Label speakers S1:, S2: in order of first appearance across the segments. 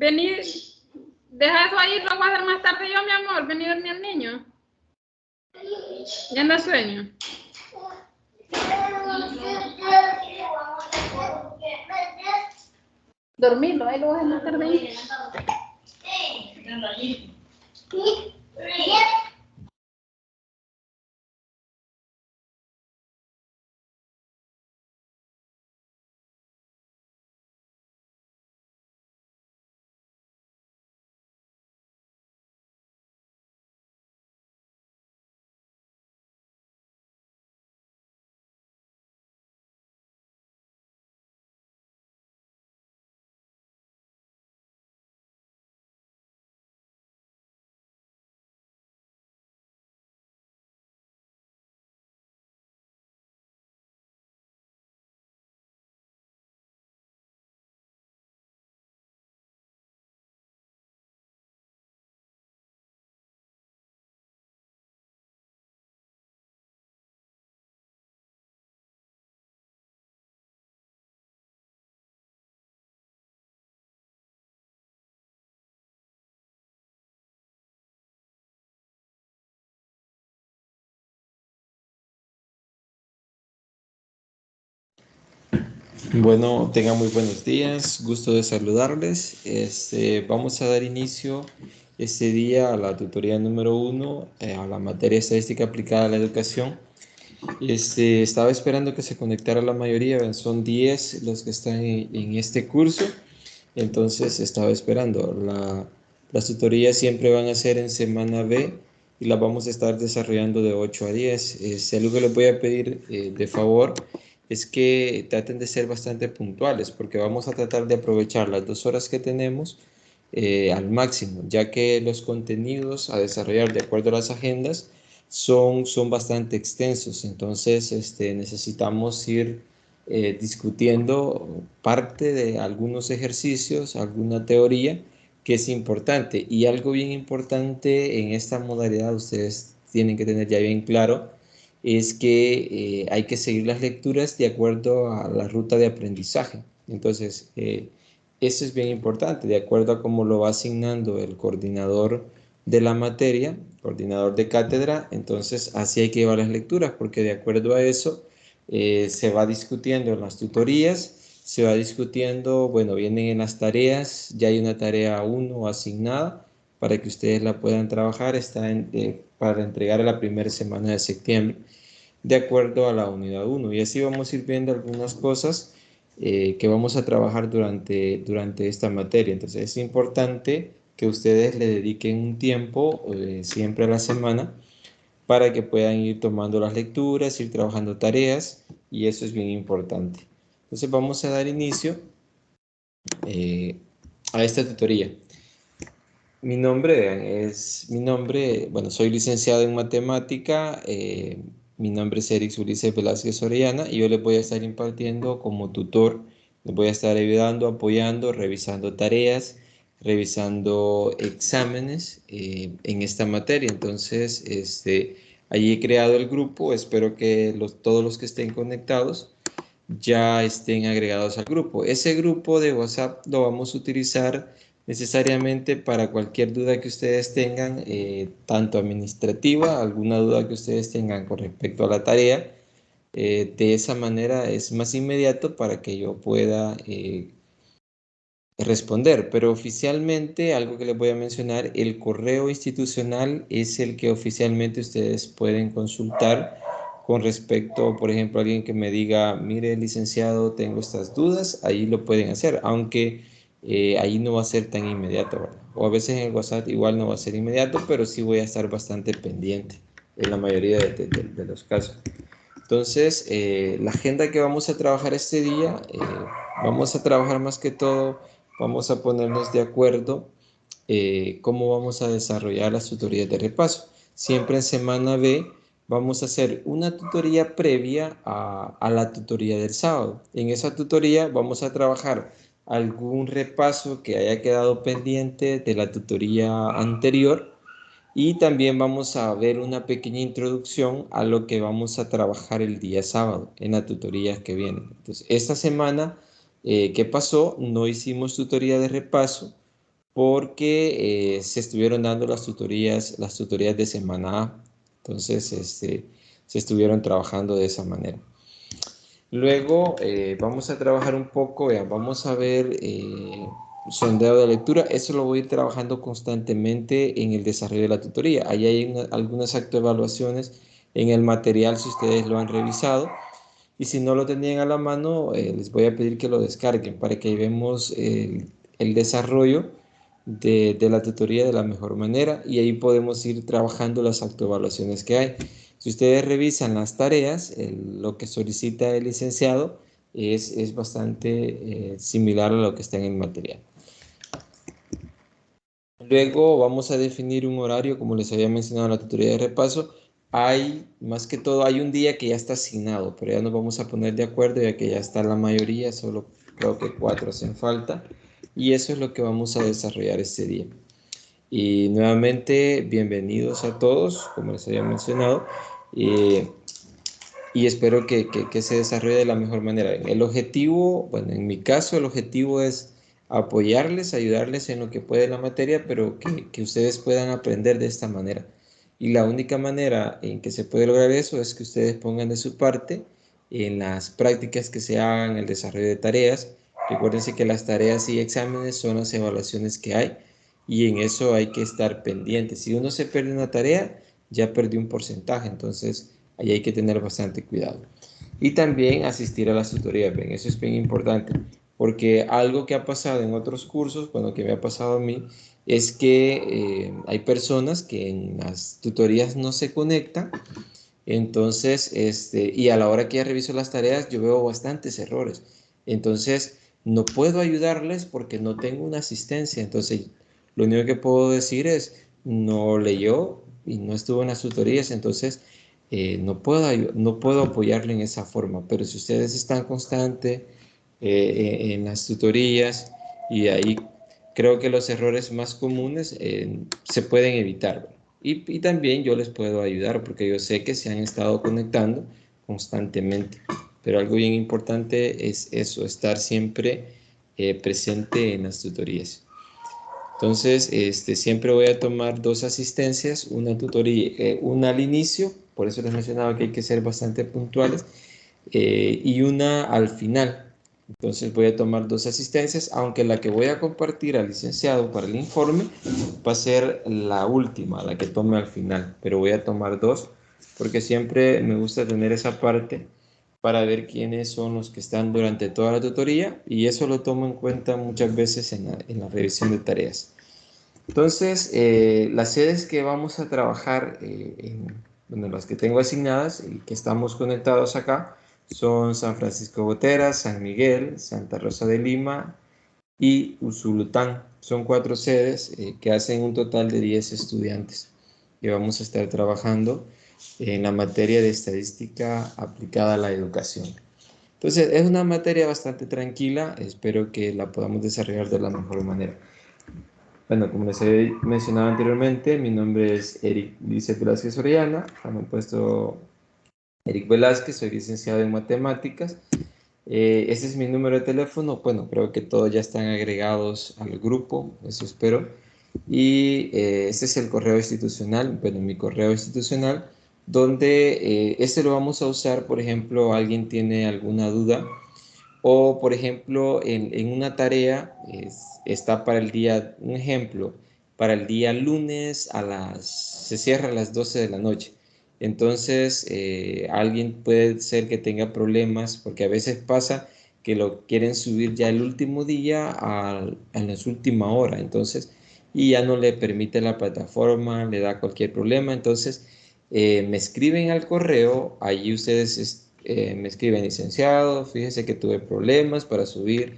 S1: Vení, deja eso ahí, lo voy a hacer más tarde yo, mi amor. Vení a dormir al niño. ¿Ya anda sueño? Dormirlo, ahí lo voy a hacer más tarde.
S2: Bueno, tengan muy buenos días, gusto de saludarles. Vamos a dar inicio este día a la tutoría número 1, a la materia estadística aplicada a la educación. Estaba esperando que se conectara la mayoría, son 10 los que están en este curso, entonces estaba esperando. Las tutorías siempre van a ser en semana B y las vamos a estar desarrollando de 8 a 10. Algo que les voy a pedir de favor es que traten de ser bastante puntuales, porque vamos a tratar de aprovechar las 2 horas que tenemos al máximo, ya que los contenidos a desarrollar de acuerdo a las agendas son bastante extensos. Entonces necesitamos ir discutiendo parte de algunos ejercicios, alguna teoría que es importante. Y algo bien importante en esta modalidad, ustedes tienen que tener ya bien claro, es que hay que seguir las lecturas de acuerdo a la ruta de aprendizaje. Entonces, eso es bien importante, de acuerdo a cómo lo va asignando el coordinador de la materia, coordinador de cátedra. Entonces así hay que llevar las lecturas, porque de acuerdo a eso se va discutiendo en las tutorías, se va discutiendo, bueno, vienen en las tareas, ya hay una tarea 1 asignada para que ustedes la puedan trabajar, para entregar a la primera semana de septiembre, de acuerdo a la unidad 1. Y así vamos a ir viendo algunas cosas que vamos a trabajar durante esta materia. Entonces es importante que ustedes le dediquen un tiempo siempre a la semana para que puedan ir tomando las lecturas, ir trabajando tareas, y eso es bien importante. Entonces vamos a dar inicio eh, a esta tutoría. Bueno, soy licenciado en matemática, mi nombre es Eric Ulises Velázquez Orellana y yo les voy a estar impartiendo como tutor, les voy a estar ayudando, apoyando, revisando tareas, revisando exámenes en esta materia. Entonces, allí he creado el grupo, espero que todos los que estén conectados ya estén agregados al grupo. Ese grupo de WhatsApp lo vamos a utilizar necesariamente para cualquier duda que ustedes tengan, tanto administrativa, alguna duda que ustedes tengan con respecto a la tarea. De esa manera es más inmediato para que yo pueda responder. Pero oficialmente, algo que les voy a mencionar, el correo institucional es el que oficialmente ustedes pueden consultar con respecto, por ejemplo, a alguien que me diga, mire, licenciado, tengo estas dudas, ahí lo pueden hacer, aunque ahí no va a ser tan inmediato, ¿verdad? O a veces en el WhatsApp igual no va a ser inmediato, pero sí voy a estar bastante pendiente en la mayoría de los casos. Entonces, la agenda que vamos a trabajar este día, vamos a trabajar más que todo, vamos a ponernos de acuerdo cómo vamos a desarrollar las tutorías de repaso. Siempre en semana B vamos a hacer una tutoría previa a la tutoría del sábado. En esa tutoría vamos a trabajar algún repaso que haya quedado pendiente de la tutoría anterior, y también vamos a ver una pequeña introducción a lo que vamos a trabajar el día sábado en la tutoría que viene. Entonces, esta semana, ¿qué pasó? No hicimos tutoría de repaso porque se estuvieron dando las tutorías de semana A. Entonces, se estuvieron trabajando de esa manera. Luego vamos a trabajar un poco, vean, vamos a ver sondeo de lectura. Eso lo voy a ir trabajando constantemente en el desarrollo de la tutoría. Ahí hay algunas autoevaluaciones en el material si ustedes lo han revisado. Y si no lo tenían a la mano, les voy a pedir que lo descarguen para que vemos el desarrollo de la tutoría de la mejor manera y ahí podemos ir trabajando las autoevaluaciones que hay. Si ustedes revisan las tareas, lo que solicita el licenciado es bastante similar a lo que está en el material. Luego vamos a definir un horario, como les había mencionado en la tutoría de repaso. Más que todo, hay un día que ya está asignado, pero ya nos vamos a poner de acuerdo ya que ya está la mayoría, solo creo que 4 hacen falta. Y eso es lo que vamos a desarrollar este día. Y nuevamente, bienvenidos a todos, como les había mencionado, y espero que se desarrolle de la mejor manera. El objetivo, bueno, en mi caso, el objetivo es apoyarles, ayudarles en lo que puede la materia, pero que ustedes puedan aprender de esta manera. Y la única manera en que se puede lograr eso es que ustedes pongan de su parte en las prácticas que se hagan, el desarrollo de tareas. Recuérdense que las tareas y exámenes son las evaluaciones que hay y en eso hay que estar pendiente. Si uno se pierde una tarea, ya perdió un porcentaje, entonces ahí hay que tener bastante cuidado. Y también asistir a las tutorías, ven, eso es bien importante, porque algo que ha pasado en otros cursos, bueno, que me ha pasado a mí, es que hay personas que en las tutorías no se conectan, entonces, y a la hora que ya reviso las tareas, yo veo bastantes errores. Entonces, no puedo ayudarles porque no tengo una asistencia. Entonces, lo único que puedo decir es, no leyó y no estuvo en las tutorías, entonces no puedo apoyarle en esa forma. Pero si ustedes están constantes en las tutorías y ahí creo que los errores más comunes se pueden evitar. Y también yo les puedo ayudar porque yo sé que se han estado conectando constantemente. Pero algo bien importante es eso, estar siempre presente en las tutorías. Entonces, siempre voy a tomar 2 asistencias, una tutoría, una al inicio, por eso les mencionaba que hay que ser bastante puntuales, y una al final. Entonces voy a tomar 2 asistencias, aunque la que voy a compartir al licenciado para el informe va a ser la última, la que tome al final, pero voy a tomar 2 porque siempre me gusta tener esa parte para ver quiénes son los que están durante toda la tutoría y eso lo tomo en cuenta muchas veces en la revisión de tareas. Entonces, las sedes que vamos a trabajar, bueno, las que tengo asignadas y que estamos conectados acá, son San Francisco Gotera, San Miguel, Santa Rosa de Lima y Usulután. Son 4 sedes que hacen un total de 10 estudiantes que vamos a estar trabajando en la materia de estadística aplicada a la educación. Entonces, es una materia bastante tranquila, espero que la podamos desarrollar de la mejor manera. Bueno, como les he mencionado anteriormente, mi nombre es Eric Lizeth Velázquez Orellana, me he puesto Eric Velázquez, soy licenciado en matemáticas. Ese es mi número de teléfono, bueno, creo que todos ya están agregados al grupo, eso espero. Y este es el correo institucional, bueno, mi correo institucional, donde este lo vamos a usar, por ejemplo, alguien tiene alguna duda o, por ejemplo, en una tarea está para el día, un ejemplo, para el día lunes se cierra a las 12 de la noche. Entonces, alguien puede ser que tenga problemas porque a veces pasa que lo quieren subir ya el último día a la última hora. Entonces, y ya no le permite la plataforma, le da cualquier problema. Entonces, me escriben al correo, allí ustedes me escriben, licenciado, fíjese que tuve problemas para subir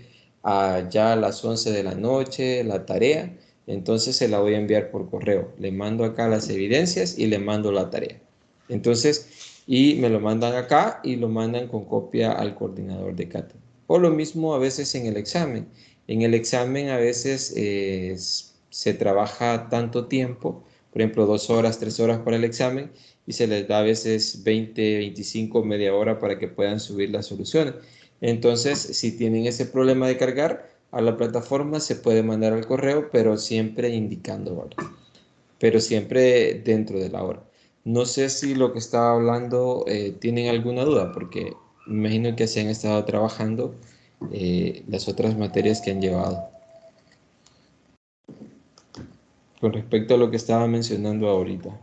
S2: ya a las 11 de la noche la tarea, entonces se la voy a enviar por correo. Le mando acá las evidencias y le mando la tarea. Entonces, y me lo mandan acá y lo mandan con copia al coordinador de cátedra. O lo mismo a veces en el examen. En el examen a veces se trabaja tanto tiempo, por ejemplo, 2 horas, 3 horas para el examen, y se les da a veces 20, 25, media hora para que puedan subir las soluciones. Entonces, si tienen ese problema de cargar, a la plataforma, se puede mandar al correo, pero siempre indicando hora. Pero siempre dentro de la hora. No sé si lo que estaba hablando tienen alguna duda, porque me imagino que se han estado trabajando las otras materias que han llevado. Con respecto a lo que estaba mencionando ahorita.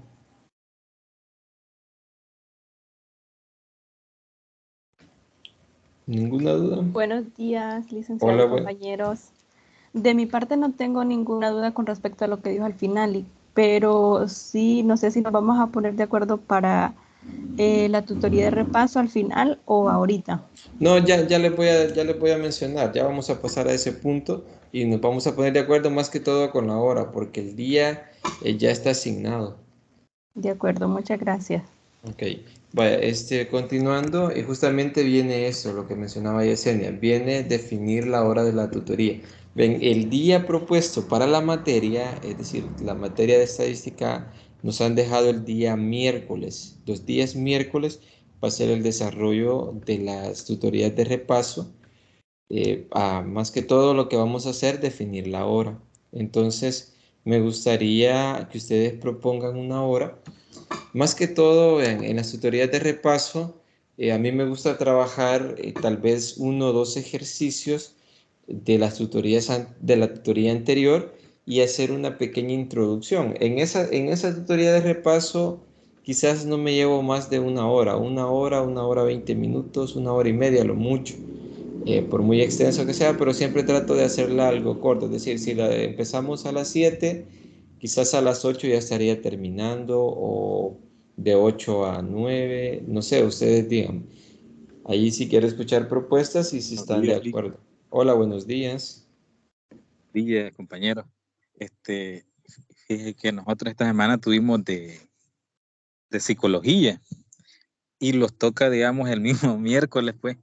S2: ¿Ninguna duda?
S3: Buenos días, licenciado
S2: Hola,
S3: y compañeros. De mi parte no tengo ninguna duda con respecto a lo que dijo al final, pero sí, no sé si nos vamos a poner de acuerdo para la tutoría de repaso al final o ahorita.
S2: No, ya le voy a mencionar, ya vamos a pasar a ese punto y nos vamos a poner de acuerdo más que todo con la hora, porque el día ya está asignado.
S3: De acuerdo, muchas gracias.
S2: Ok, vaya, continuando, justamente viene eso, lo que mencionaba Yesenia, viene definir la hora de la tutoría. Ven, el día propuesto para la materia, es decir, la materia de estadística, nos han dejado el día miércoles. Los días miércoles va a ser el desarrollo de las tutorías de repaso. Más que todo lo que vamos a hacer, definir la hora. Entonces, me gustaría que ustedes propongan una hora más que todo en las tutorías de repaso, a mí me gusta trabajar tal vez uno o dos ejercicios de las tutorías de la tutoría anterior y hacer una pequeña introducción. En esa tutoría de repaso quizás no me llevo más de una hora 20 minutos, una hora y media, lo mucho, por muy extenso que sea, pero siempre trato de hacerla algo corto, es decir, si empezamos a las 7, quizás a las 8 ya estaría terminando o de 8 a 9, no sé, ustedes digan. Ahí si quiero escuchar propuestas y si
S4: Buenos
S2: están de
S4: días, Liz.
S2: acuerdo. Hola, buenos días.
S4: Días, compañero. Fíjese que nosotros esta semana tuvimos de psicología y los toca, digamos, el mismo miércoles, pues,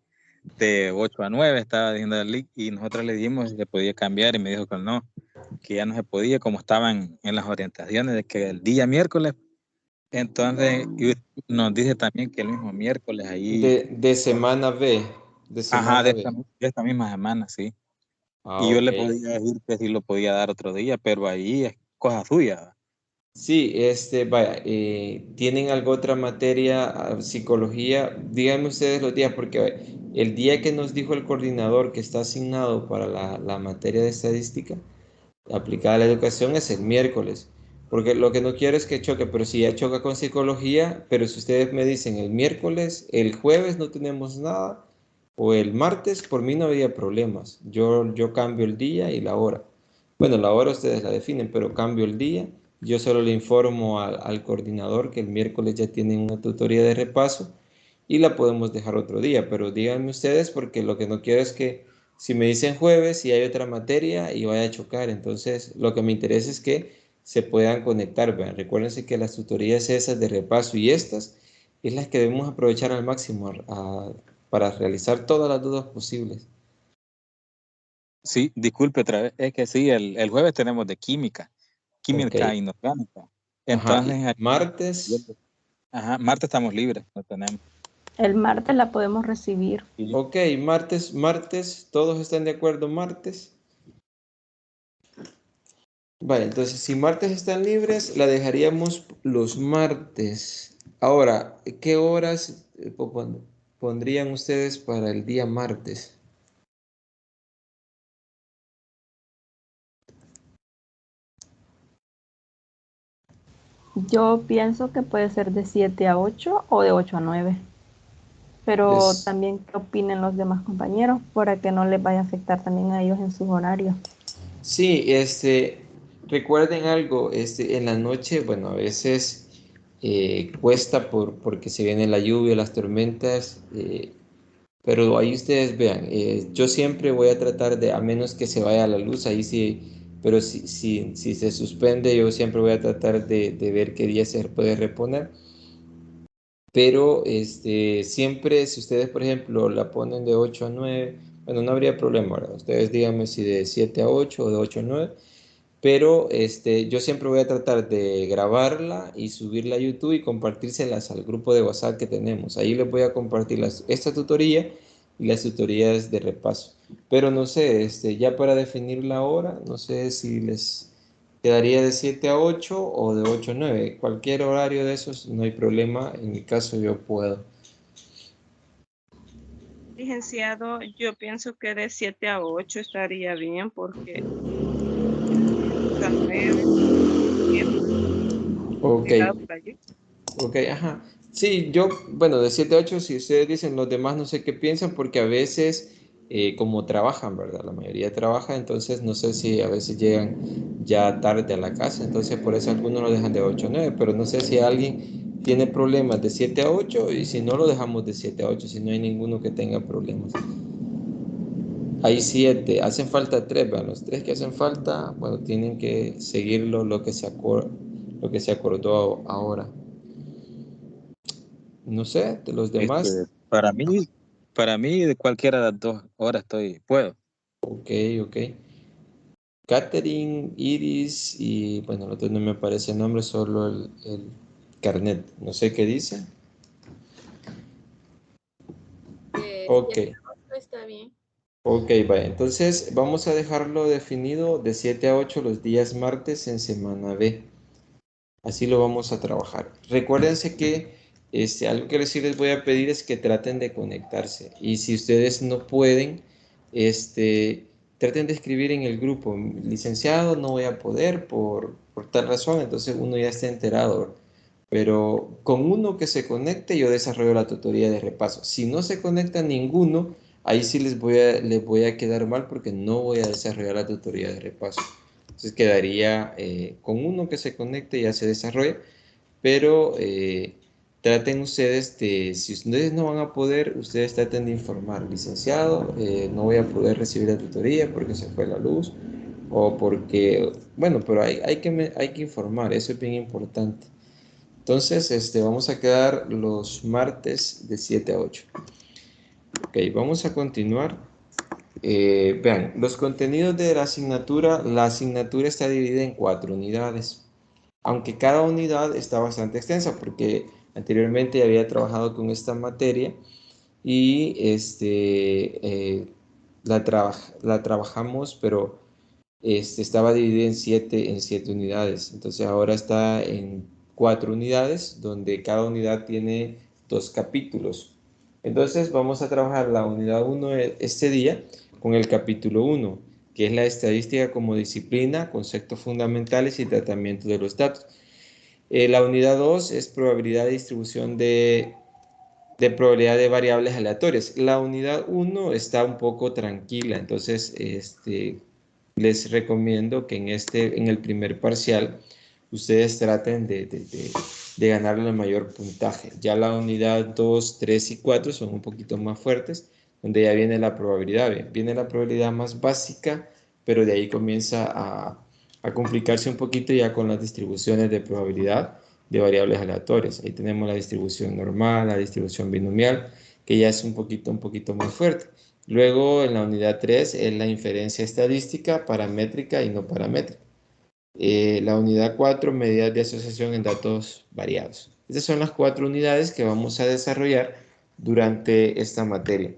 S4: de 8 a 9 estaba diciendo el Liz, y nosotros le dijimos si se podía cambiar y me dijo que no, que ya no se podía, como estaban en las orientaciones de que el día miércoles. Entonces, y nos dice también que el mismo miércoles ahí,
S2: De semana B, de
S4: ajá,
S2: semana B.
S4: de esta misma semana, sí.
S2: Ah,
S4: Y yo
S2: ok.
S4: le podía decir que sí lo podía dar otro día, pero ahí es cosa suya.
S2: Sí, vaya, ¿tienen alguna otra materia, psicología? Díganme ustedes los días, porque vaya, el día que nos dijo el coordinador que está asignado para la materia de estadística aplicada a la educación es el miércoles, porque lo que no quiero es que choque, pero si ya choca con psicología, pero si ustedes me dicen el miércoles, el jueves no tenemos nada, o el martes, por mí no había problemas. Yo cambio el día y la hora. Bueno, la hora ustedes la definen, pero cambio el día. Yo solo le informo al coordinador que el miércoles ya tienen una tutoría de repaso y la podemos dejar otro día, pero díganme ustedes porque lo que no quiero es que si me dicen jueves y hay otra materia y vaya a chocar, entonces lo que me interesa es que se puedan conectar. Vean, recuérdense que las tutorías esas de repaso y estas es las que debemos aprovechar al máximo para realizar todas las dudas posibles.
S4: Sí, disculpe otra vez, es que sí, el jueves tenemos de química,
S2: Ok.
S4: química inorgánica.
S2: Ajá. Y
S4: Entonces,
S2: martes.
S4: ajá, martes estamos libres, no tenemos.
S3: El martes la podemos recibir.
S4: Y
S2: Ok, martes, todos están de acuerdo, martes. Vale, entonces si martes están libres, la dejaríamos los martes. Ahora, ¿qué horas pondrían ustedes para el día martes?
S3: Yo pienso que puede ser de 7 a 8 o de 8 a 9. Pero
S2: Des-
S3: también qué opinen los demás compañeros para que no les vaya a afectar también a ellos en sus horarios.
S2: Sí, recuerden algo, en la noche, bueno, a veces cuesta porque se viene la lluvia, las tormentas, pero ahí ustedes vean, yo siempre voy a tratar de, a menos que se vaya la luz, ahí sí, pero si se suspende, yo siempre voy a tratar de ver qué día se puede reponer. Pero siempre, si ustedes, por ejemplo, la ponen de 8 a 9, bueno, no habría problema, ¿verdad? Ustedes díganme si de 7 a 8 o de 8 a 9, pero yo siempre voy a tratar de grabarla y subirla a YouTube y compartírselas al grupo de WhatsApp que tenemos. Ahí les voy a compartir esta tutoría y las tutorías de repaso. Pero no sé, ya para definir la hora, no sé si les quedaría de 7 a 8 o de 8 a 9. Cualquier horario de esos no hay problema, en mi caso yo puedo.
S3: Licenciado, yo pienso que de 7 a 8 estaría bien porque a 9,
S2: Ok,
S3: llegado por allí.
S2: ok, ajá. Sí, yo, bueno, de 7 a 8, si ustedes dicen los demás, no sé qué piensan, porque a veces, como trabajan, ¿verdad? La mayoría trabaja, entonces no sé si a veces llegan ya tarde a la casa, entonces por eso algunos lo dejan de 8 a 9, pero no sé si alguien tiene problemas de 7 a 8 y si no lo dejamos de 7 a 8, si no hay ninguno que tenga problemas. Hay 7, hacen falta 3, vean, los 3 que hacen falta, bueno, tienen que seguirlo lo que lo que se acordó ahora. No sé, de los demás.
S4: Para mí de cualquiera de las 2 horas puedo.
S2: Ok, ok. Catherine, Iris y bueno, el otro no me aparece el nombre, solo el carnet. No sé qué dice. Ok,
S1: 7 a 8 está bien.
S2: ok, vaya. Entonces vamos a dejarlo definido de 7 a 8 los días martes en semana B. Así lo vamos a trabajar. Recuérdense que algo que sí les voy a pedir es que traten de conectarse. Y si ustedes no pueden, traten de escribir en el grupo, licenciado, no voy a poder por tal razón, entonces uno ya está enterado. Pero con uno que se conecte, yo desarrollo la tutoría de repaso. Si no se conecta ninguno, ahí sí les voy a quedar mal porque no voy a desarrollar la tutoría de repaso. Entonces quedaría con uno que se conecte y ya se desarrolla, pero traten ustedes de, si ustedes no van a poder, ustedes traten de informar, licenciado, no voy a poder recibir la tutoría porque se fue la luz o porque, bueno, pero hay que informar, eso es bien importante. Entonces, vamos a quedar los martes de 7 a 8. Ok, vamos a continuar. Vean, los contenidos de la asignatura está dividida en 4 unidades, aunque cada unidad está bastante extensa porque anteriormente había trabajado con esta materia y la trabajamos, pero estaba dividida en 7 unidades. Entonces ahora está en 4 unidades, donde cada unidad tiene 2 capítulos. Entonces vamos a trabajar la unidad 1 este día con el capítulo 1, que es la estadística como disciplina, conceptos fundamentales y tratamiento de los datos. La unidad 2 es probabilidad de distribución de probabilidad de variables aleatorias. La unidad 1 está un poco tranquila, entonces les recomiendo que en el primer parcial ustedes traten de ganarle el mayor puntaje. Ya la unidad 2, 3 y 4 son un poquito más fuertes, donde ya viene la probabilidad. Viene la probabilidad más básica, pero de ahí comienza a complicarse un poquito ya con las distribuciones de probabilidad de variables aleatorias. Ahí tenemos la distribución normal, la distribución binomial, que ya es un poquito más fuerte. Luego, en la unidad 3 es la inferencia estadística, paramétrica y no paramétrica. La unidad 4, medidas de asociación en datos variados. Estas son las 4 unidades que vamos a desarrollar durante esta materia.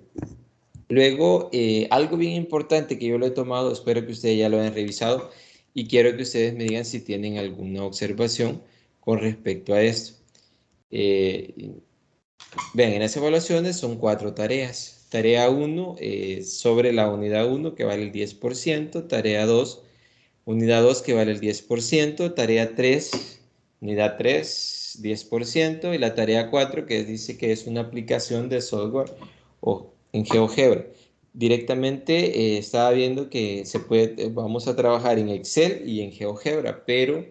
S2: Luego, algo bien importante que yo lo he tomado, espero que ustedes ya lo hayan revisado y quiero que ustedes me digan si tienen alguna observación con respecto a esto. Vean, en las evaluaciones son 4 tareas. Tarea 1 sobre la unidad 1 que vale el 10%, tarea 2, unidad 2 que vale el 10%, tarea 3, unidad 3, 10% y la tarea 4 que dice que es una aplicación de software o en GeoGebra. Directamente estaba viendo que vamos a trabajar en Excel y en GeoGebra, pero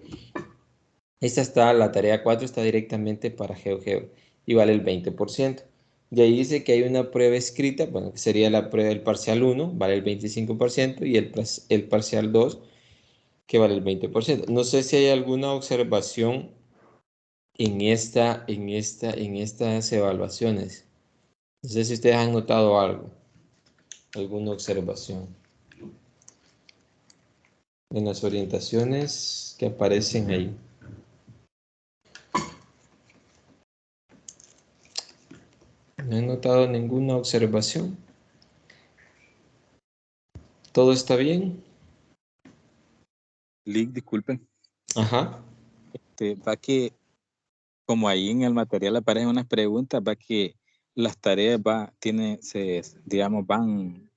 S2: la tarea 4 está directamente para GeoGebra y vale el 20%. De ahí dice que hay una prueba escrita, bueno, que sería la prueba del parcial 1, vale el 25%, y el parcial 2, que vale el 20%. No sé si hay alguna observación en estas evaluaciones. No sé si ustedes han notado algo, alguna observación en las orientaciones que aparecen ahí. No he notado ninguna observación. ¿Todo está bien?
S4: Lick, disculpen.
S2: Ajá.
S4: Va que, como ahí en el material aparecen unas preguntas, va que las tareas digamos, van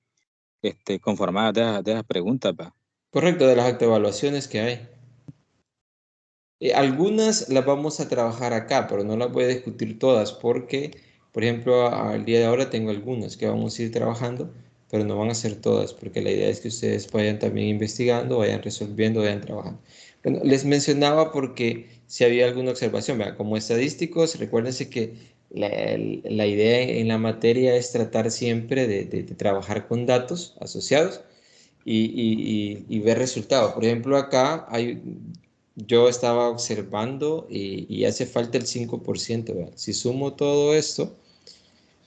S4: conformadas de esas preguntas, va.
S2: Correcto, de las autoevaluaciones que hay. Algunas las vamos a trabajar acá, pero no las voy a discutir todas porque, por ejemplo, al día de ahora tengo algunas que vamos a ir trabajando, pero no van a ser todas porque la idea es que ustedes vayan también investigando, vayan resolviendo, vayan trabajando. Bueno, les mencionaba porque si había alguna observación, vean, como estadísticos, recuérdense que la idea en la materia es tratar siempre de trabajar con datos asociados y ver resultados. Por ejemplo, acá yo estaba observando y hace falta el 5%. ¿Verdad? Si sumo todo esto,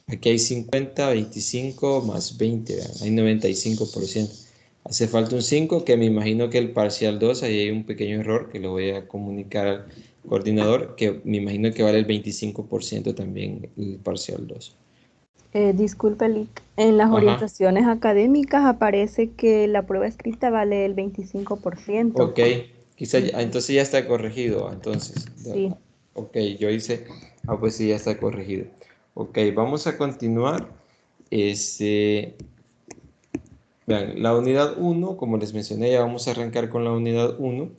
S2: aquí hay 50, 25 más 20, ¿verdad? Hay 95%. Hace falta un 5, que me imagino que el parcial 2, ahí hay un pequeño error que lo voy a comunicar al coordinador, que me imagino que vale el 25% también el parcial 2.
S3: Disculpe, Lick, en las
S2: Ajá.
S3: orientaciones académicas aparece que la prueba escrita vale el 25%.
S2: Ok, quizá
S3: Ujú.
S2: entonces ya está corregido, entonces.
S3: Sí.
S2: Ok, yo hice, pues sí, ya está corregido. Ok, vamos a continuar. Este, vean, la unidad uno, como les mencioné, ya vamos a arrancar con la unidad uno.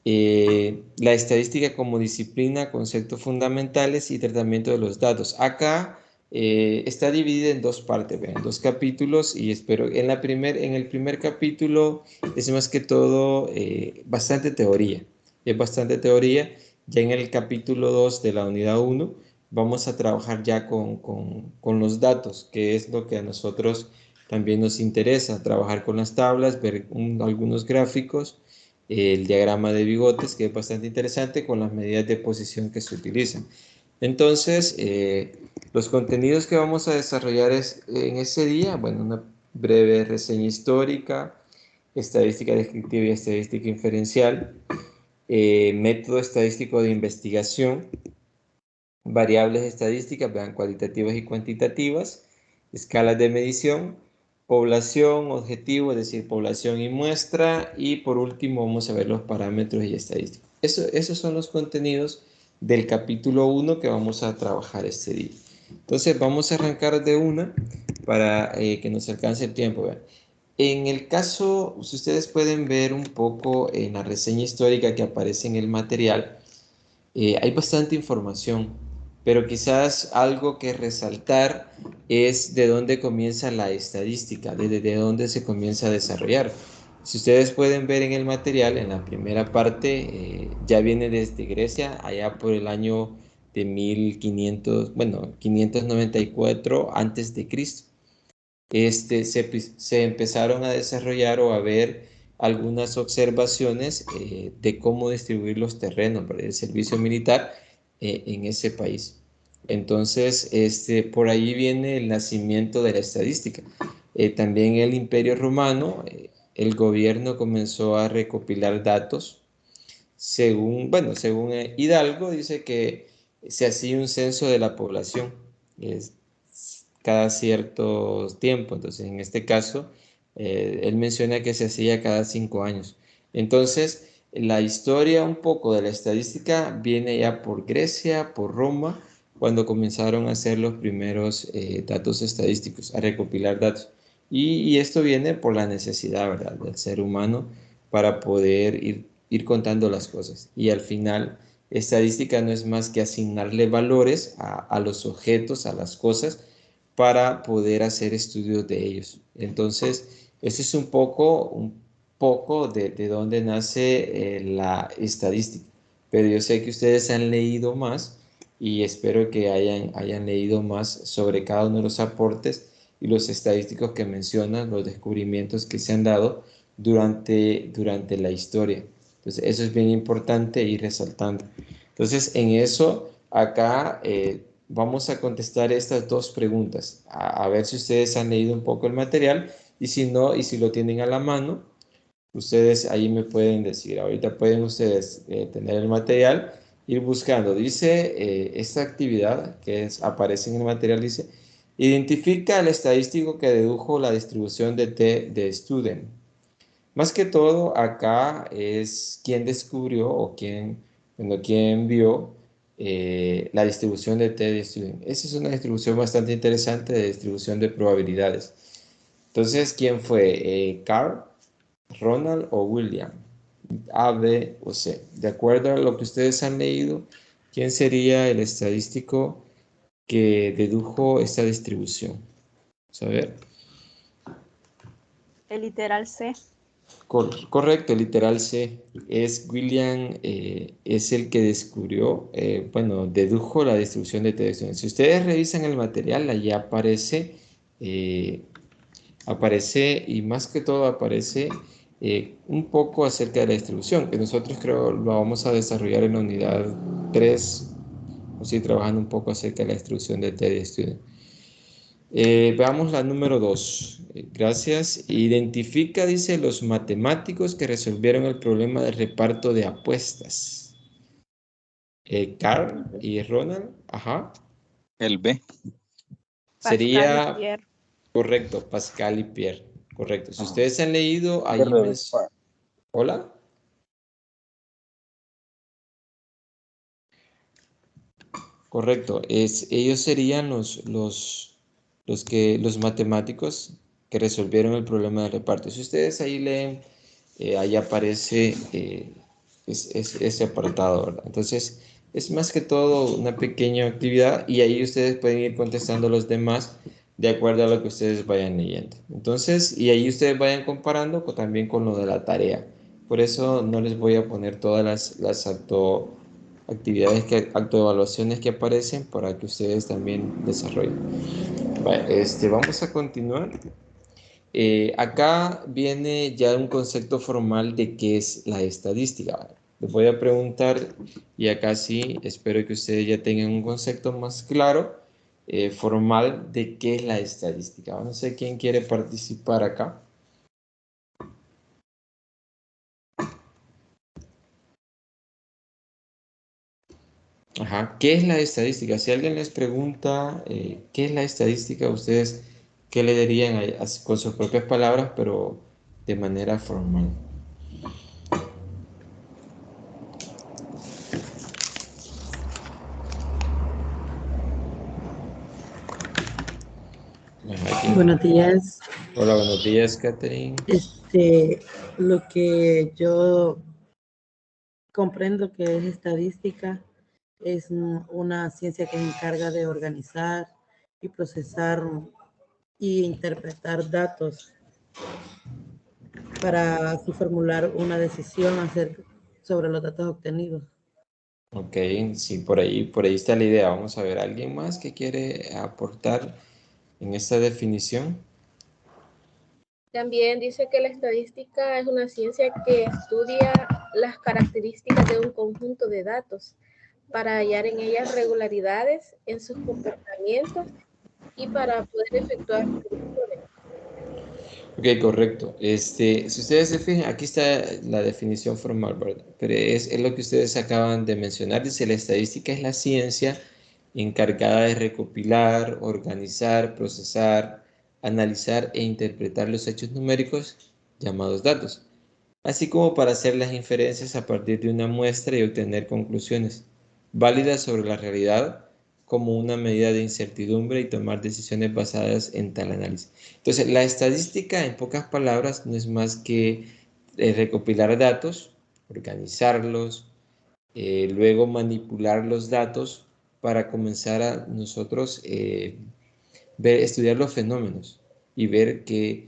S2: La estadística como disciplina, conceptos fundamentales y tratamiento de los datos. Acá está dividida en dos partes, vean, dos capítulos y espero, en el primer capítulo es más que todo bastante teoría, es bastante teoría. Ya en el capítulo 2 de la unidad uno vamos a trabajar ya con los datos, que es lo que a nosotros también nos interesa, trabajar con las tablas, ver algunos gráficos, el diagrama de bigotes, que es bastante interesante, con las medidas de posición que se utilizan. Entonces, los contenidos que vamos a desarrollar en ese día, bueno, una breve reseña histórica, estadística descriptiva y estadística inferencial, método estadístico de investigación, variables estadísticas, vean, cualitativas y cuantitativas, escalas de medición, población, objetivo, es decir, población y muestra, y por último vamos a ver los parámetros y estadísticas. Esos son los contenidos del capítulo 1 que vamos a trabajar este día. Entonces vamos a arrancar de una para que nos alcance el tiempo. Vean. En el caso, si ustedes pueden ver un poco en la reseña histórica que aparece en el material, hay bastante información, pero quizás algo que resaltar es de dónde comienza la estadística, desde dónde se comienza a desarrollar. Si ustedes pueden ver en el material, en la primera parte, ya viene desde Grecia, allá por el año de 1500, bueno, 594 antes de Cristo. Se empezaron a desarrollar o a ver algunas observaciones de cómo distribuir los terrenos para el servicio militar en ese país. Entonces, por ahí viene el nacimiento de la estadística. También el Imperio Romano, el gobierno comenzó a recopilar datos. Según Hidalgo, dice que se hacía un censo de la población cada cierto tiempo. Entonces, en este caso, él menciona que se hacía cada 5 años. Entonces, la historia un poco de la estadística viene ya por Grecia, por Roma, cuando comenzaron a hacer los primeros datos estadísticos, a recopilar datos. Y esto viene por la necesidad, ¿verdad?, del ser humano para poder ir contando las cosas. Y al final, estadística no es más que asignarle valores a los objetos, a las cosas, para poder hacer estudios de ellos. Entonces, ese es un poco de dónde nace la estadística. Pero yo sé que ustedes han leído más y espero que hayan leído más sobre cada uno de los aportes y los estadísticos que mencionan, los descubrimientos que se han dado durante la historia. Entonces, eso es bien importante ir resaltando. Entonces, en eso, acá vamos a contestar estas dos preguntas, a ver si ustedes han leído un poco el material y si no, y si lo tienen a la mano, ustedes ahí me pueden decir. Ahorita pueden ustedes tener el material, ir buscando. Dice esta actividad aparece en el material, dice Identifica el estadístico que dedujo la distribución de T de student. Más que todo, acá es quién descubrió o quién vio la distribución de T de student. Esa es una distribución bastante interesante de distribución de probabilidades. Entonces, ¿quién fue? ¿Carl, Ronald o William? A, B o C. De acuerdo a lo que ustedes han leído, ¿quién sería el estadístico que dedujo esta distribución? Vamos a ver.
S3: El literal C.
S2: Correcto, literal C. Es William, es el que descubrió, bueno, dedujo la distribución de T. Si ustedes revisan el material, allí aparece, y más que todo aparece un poco acerca de la distribución, que nosotros creo lo vamos a desarrollar en la unidad 3, o sí, trabajando un poco acerca de la distribución de T de Student. Veamos la número 2. Gracias. Identifica, dice, los matemáticos que resolvieron el problema del reparto de apuestas. Carl y Ronald. Ajá.
S4: El B.
S3: Pascal y
S2: Sería
S3: Pierre.
S2: correcto, Pascal y Pierre. Correcto. Si ustedes han leído, ahí Hola. Correcto. Ellos serían los matemáticos que resolvieron el problema de reparto. Si ustedes ahí leen, ahí aparece ese apartado, ¿verdad? Entonces, es más que todo una pequeña actividad y ahí ustedes pueden ir contestando los demás de acuerdo a lo que ustedes vayan leyendo. Entonces, y ahí ustedes vayan comparando también con lo de la tarea. Por eso no les voy a poner todas las autoevaluaciones que aparecen para que ustedes también desarrollen. Vale, vamos a continuar. Acá viene ya un concepto formal de qué es la estadística. Les voy a preguntar, y acá sí, espero que ustedes ya tengan un concepto más claro, formal de qué es la estadística. No sé quién quiere participar acá. Ajá, ¿qué es la estadística? Si alguien les pregunta qué es la estadística, ustedes, ¿qué le dirían con sus propias palabras, pero de manera formal? Ajá,
S5: Buenos días.
S2: hola, buenos días, Catherine.
S5: Lo que yo comprendo que es estadística es una ciencia que se encarga de organizar y procesar y interpretar datos para así formular una decisión sobre los datos obtenidos.
S2: Ok, sí, por ahí está la idea. Vamos a ver, ¿alguien más que quiere aportar en esta definición?
S6: También dice que la estadística es una ciencia que estudia las características de un conjunto de datos para hallar en ellas regularidades en sus comportamientos y para poder efectuar predicciones.
S2: Ok, correcto. Si ustedes se fijan, aquí está la definición formal, ¿verdad? Pero es lo que ustedes acaban de mencionar. Dice, la estadística es la ciencia encargada de recopilar, organizar, procesar, analizar e interpretar los hechos numéricos llamados datos, así como para hacer las inferencias a partir de una muestra y obtener conclusiones válidas sobre la realidad como una medida de incertidumbre y tomar decisiones basadas en tal análisis. Entonces, la estadística, en pocas palabras, no es más que recopilar datos, organizarlos, luego manipular los datos para comenzar a nosotros estudiar los fenómenos y ver qué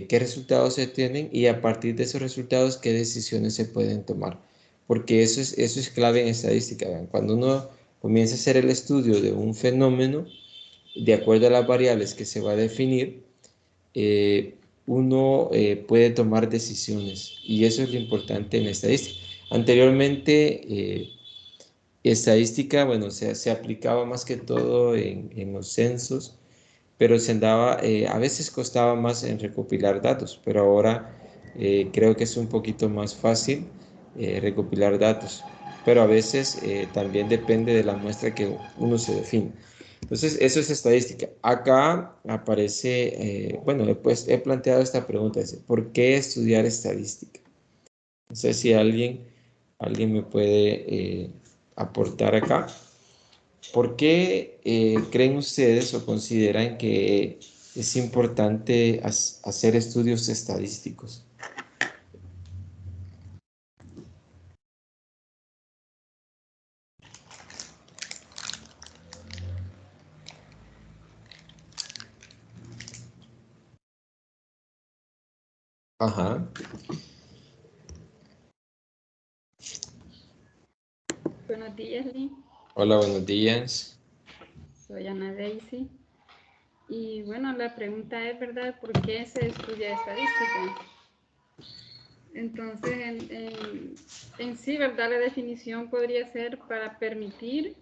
S2: resultados se tienen y a partir de esos resultados qué decisiones se pueden tomar. Porque eso es clave en estadística. ¿Vean? Cuando uno comienza a hacer el estudio de un fenómeno, de acuerdo a las variables que se va a definir, uno puede tomar decisiones y eso es lo importante en la estadística. Anteriormente, estadística, bueno, se aplicaba más que todo en los censos, pero se andaba, a veces costaba más en recopilar datos, pero ahora creo que es un poquito más fácil recopilar datos, pero a veces también depende de la muestra que uno se define. Entonces, eso es estadística. Acá aparece, bueno, pues he planteado esta pregunta, dice, ¿por qué estudiar estadística? No sé si alguien me puede aportar acá. ¿Por qué creen ustedes o consideran que es importante hacer estudios estadísticos? Ajá.
S1: Buenos días, Lee.
S2: Hola, buenos días.
S1: Soy Ana Daisy. Y bueno, la pregunta es, ¿verdad? ¿Por qué se estudia estadística? Entonces, en sí, ¿verdad? La definición podría ser para permitir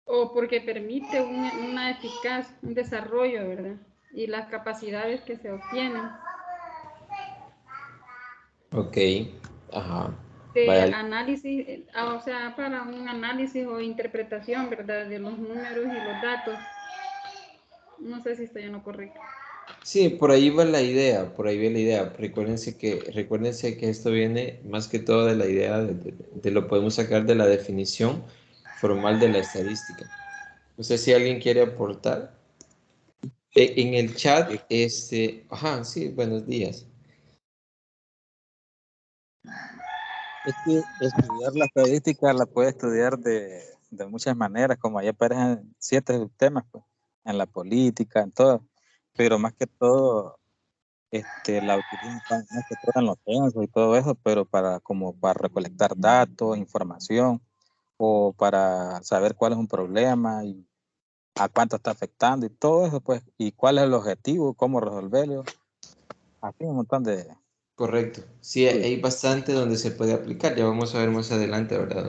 S1: o porque permite una eficaz, un desarrollo, ¿verdad? Y las capacidades que se obtienen
S2: Ok. Ajá.
S1: de
S2: Vaya.
S1: análisis, o sea, para un análisis o interpretación, ¿verdad? De los números y los datos. No sé si estoy en lo correcto.
S2: Sí, por ahí va la idea, por ahí va la idea. Recuérdense que esto viene más que todo de la idea de lo podemos sacar de la definición formal de la estadística. No sé si alguien quiere aportar. En el chat, ajá, sí, buenos días.
S4: Es que estudiar la estadística la puede estudiar de muchas maneras, como ahí aparecen 7 temas, pues, en la política, en todo, pero más que todo la utilizan más que todo en los censos y todo eso, pero como para recolectar datos, información, o para saber cuál es un problema y a cuánto está afectando y todo eso, pues, y cuál es el objetivo, cómo resolverlo, así un montón de...
S2: Correcto. Sí,
S4: Sí.
S2: hay bastante donde se puede aplicar. Ya vamos a ver más adelante, ¿verdad?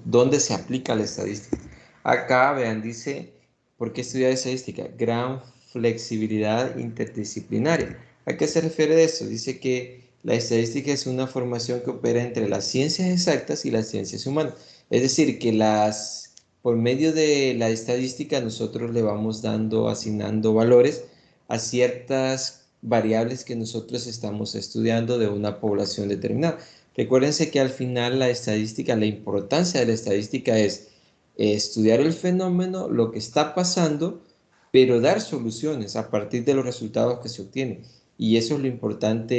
S2: Dónde se aplica la estadística. Acá, vean, dice, ¿por qué estudiar estadística? Gran flexibilidad interdisciplinaria. ¿A qué se refiere eso? Dice que la estadística es una formación que opera entre las ciencias exactas y las ciencias humanas. Es decir, que por medio de la estadística nosotros le vamos asignando valores a ciertas variables que nosotros estamos estudiando de una población determinada. Recuérdense que al final la estadística, la importancia de la estadística es estudiar el fenómeno, lo que está pasando, pero dar soluciones a partir de los resultados que se obtienen. Y eso es lo importante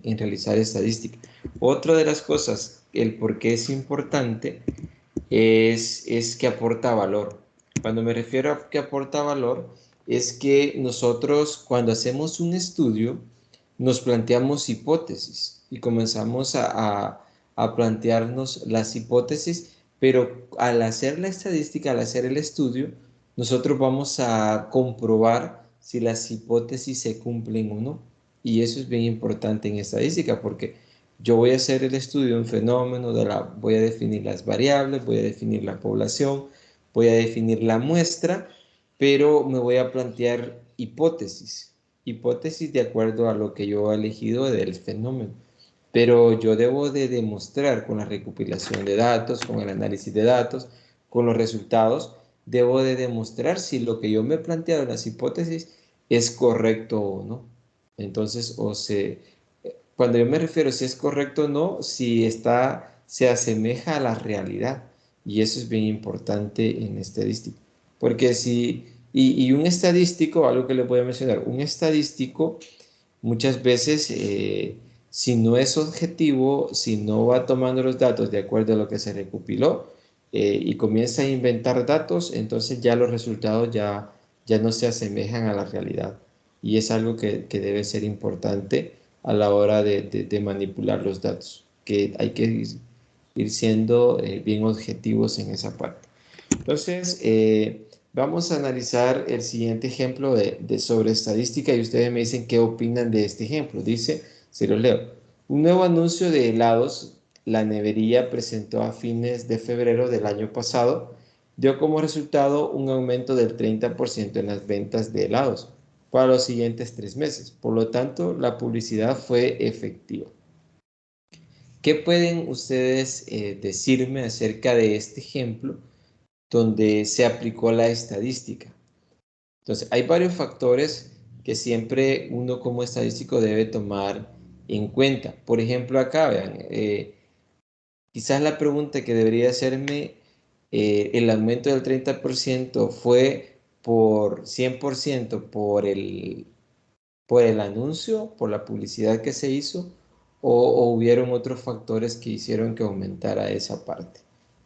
S2: en realizar estadística. Otra de las cosas, el por qué es importante, es que aporta valor. Cuando me refiero a que aporta valor, es que nosotros cuando hacemos un estudio, nos planteamos hipótesis y comenzamos a plantearnos las hipótesis, pero al hacer la estadística, al hacer el estudio, nosotros vamos a comprobar si las hipótesis se cumplen o no. Y eso es bien importante en estadística porque yo voy a hacer el estudio de un fenómeno, voy a definir las variables, voy a definir la población, voy a definir la muestra, pero me voy a plantear hipótesis de acuerdo a lo que yo he elegido del fenómeno. Pero yo debo de demostrar con la recopilación de datos, con el análisis de datos, con los resultados, debo de demostrar si lo que yo me he planteado en las hipótesis es correcto o no. Entonces, cuando yo me refiero si es correcto o no, si se asemeja a la realidad. Y eso es bien importante en estadística. Porque y un estadístico, algo que le voy a mencionar, un estadístico muchas veces, si no es objetivo, si no va tomando los datos de acuerdo a lo que se recopiló y comienza a inventar datos, entonces ya los resultados ya no se asemejan a la realidad. Y es algo que debe ser importante a la hora de manipular los datos, que hay que ir siendo bien objetivos en esa parte. Entonces, vamos a analizar el siguiente ejemplo sobre estadística y ustedes me dicen qué opinan de este ejemplo. Dice, se los leo. Un nuevo anuncio de helados, la nevería presentó a fines de febrero del año pasado, dio como resultado un aumento del 30% en las ventas de helados para los siguientes 3 meses. Por lo tanto, la publicidad fue efectiva. ¿Qué pueden ustedes decirme acerca de este ejemplo? donde se aplicó la estadística. Entonces, hay varios factores que siempre uno como estadístico debe tomar en cuenta. Por ejemplo, acá, vean, quizás la pregunta que debería hacerme, el aumento del 30% fue por 100% por el anuncio, por la publicidad que se hizo, o hubieron otros factores que hicieron que aumentara esa parte.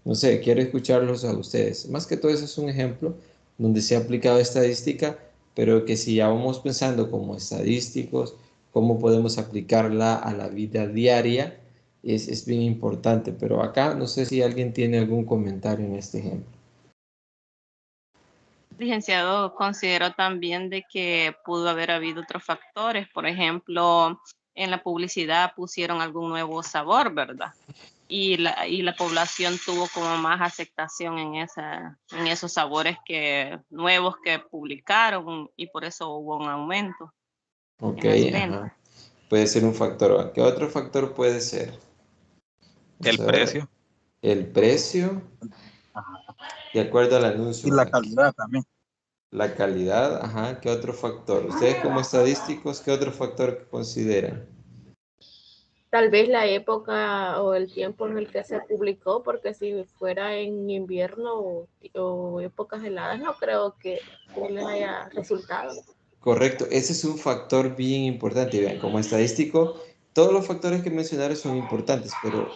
S2: No sé, quiero escucharlos a ustedes. Más que todo, ese es un ejemplo donde se ha aplicado estadística, pero que si ya vamos pensando como estadísticos, cómo podemos aplicarla a la vida diaria, es bien importante. Pero acá no sé si alguien tiene algún comentario en este ejemplo.
S7: Licenciado, considero también de que pudo haber habido otros factores. Por ejemplo, en la publicidad pusieron algún nuevo sabor, ¿verdad? Y la población tuvo como más aceptación en esos sabores nuevos que publicaron y por eso hubo un aumento
S2: Ok,
S7: en las
S2: ajá.
S7: ventas.
S2: Puede ser un factor. ¿Qué otro factor puede ser? Vamos
S4: El
S2: a ver.
S4: precio
S2: El precio, de acuerdo al anuncio.
S4: y la
S2: ¿Verdad?
S4: calidad también.
S2: La calidad, ajá. ¿Qué otro factor? Ustedes como estadísticos, ¿qué otro factor consideran?
S6: Tal vez la época o el tiempo en el que se publicó, porque si fuera en invierno o épocas heladas, no creo que les haya resultado.
S2: Correcto, ese es un factor bien importante. Vean, como estadístico, todos los factores que mencionaron son importantes, pero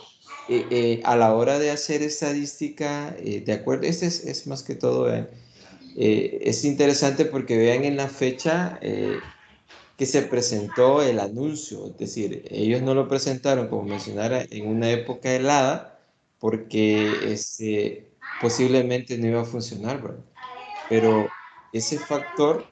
S2: a la hora de hacer estadística, de acuerdo, este es más que todo, vean, es interesante porque vean en la fecha que se presentó el anuncio, es decir, ellos no lo presentaron, como mencionara, en una época helada, porque posiblemente no iba a funcionar, ¿verdad? Pero ese factor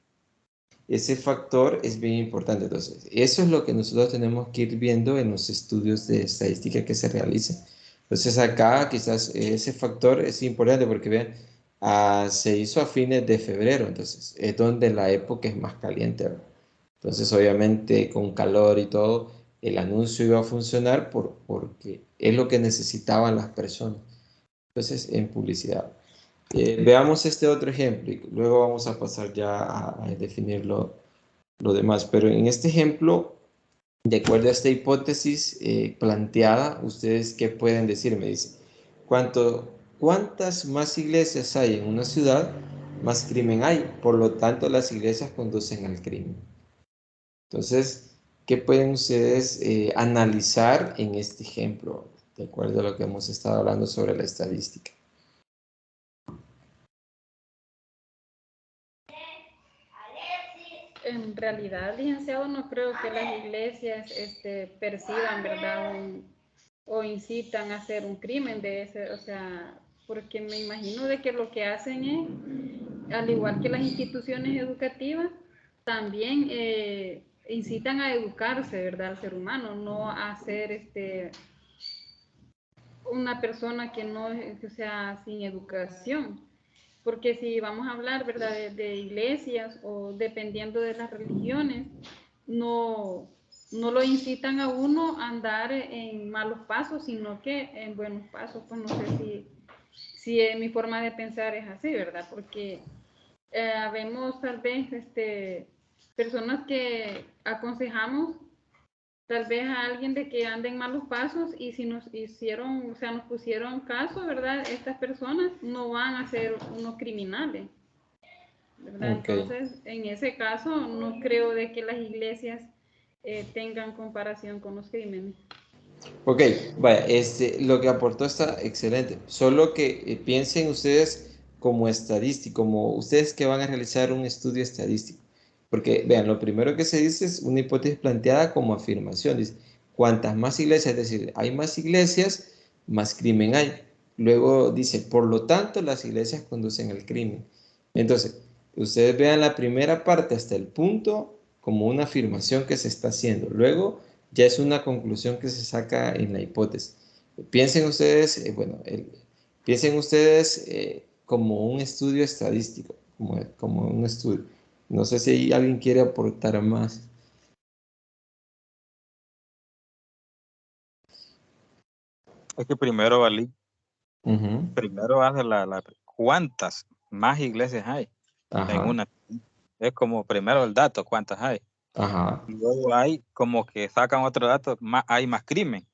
S2: ese factor es bien importante. Entonces, eso es lo que nosotros tenemos que ir viendo en los estudios de estadística que se realicen. Entonces, acá quizás ese factor es importante porque vean, se hizo a fines de febrero, entonces es donde la época es más caliente, ¿verdad? Entonces, obviamente, con calor y todo, el anuncio iba a funcionar porque es lo que necesitaban las personas. Entonces, en publicidad. Veamos este otro ejemplo y luego vamos a pasar ya a definir lo demás. Pero en este ejemplo, de acuerdo a esta hipótesis planteada, ¿ustedes qué pueden decir? Me dicen, ¿cuántas más iglesias hay en una ciudad, más crimen hay? Por lo tanto, las iglesias conducen al crimen. Entonces, ¿qué pueden ustedes analizar en este ejemplo, de acuerdo a lo que hemos estado hablando sobre la estadística?
S1: En realidad, licenciado, no creo que las iglesias perciban, ¿verdad? O incitan a hacer un crimen de ese, o sea, porque me imagino de que lo que hacen es, al igual que las instituciones educativas, también incitan a educarse, ¿verdad? Al ser humano, no a ser una persona que no, que sea sin educación. Porque si vamos a hablar, ¿verdad?, de iglesias o dependiendo de las religiones, no, no lo incitan a uno a andar en malos pasos, sino que en buenos pasos. Pues no sé si mi forma de pensar es así, ¿verdad? Porque vemos tal vez personas que aconsejamos tal vez a alguien de que anda en malos pasos y si nos hicieron, o sea, nos pusieron caso, ¿verdad? Estas personas no van a ser unos criminales, ¿verdad?
S2: Ok.
S1: Entonces, en ese caso, no creo de que las iglesias tengan comparación con los crímenes.
S2: Ok, vaya, lo que aportó está excelente. Solo que piensen ustedes como estadístico, como ustedes que van a realizar un estudio estadístico. Porque, vean, lo primero que se dice es una hipótesis planteada como afirmación. Dice, cuantas más iglesias, es decir, hay más iglesias, más crimen hay. Luego dice, por lo tanto, las iglesias conducen al crimen. Entonces, ustedes vean la primera parte hasta el punto como una afirmación que se está haciendo. Luego ya es una conclusión que se saca en la hipótesis. Piensen ustedes, piensen ustedes como un estudio estadístico, como un estudio. No sé si alguien quiere aportar más.
S4: Es que primero, Valí,
S2: Ujú.
S4: primero hace cuántas más iglesias hay en
S2: Ajá,
S4: una. Es como primero el dato, cuántas hay.
S2: ajá,
S4: Luego hay como que sacan otro dato, hay más crimen,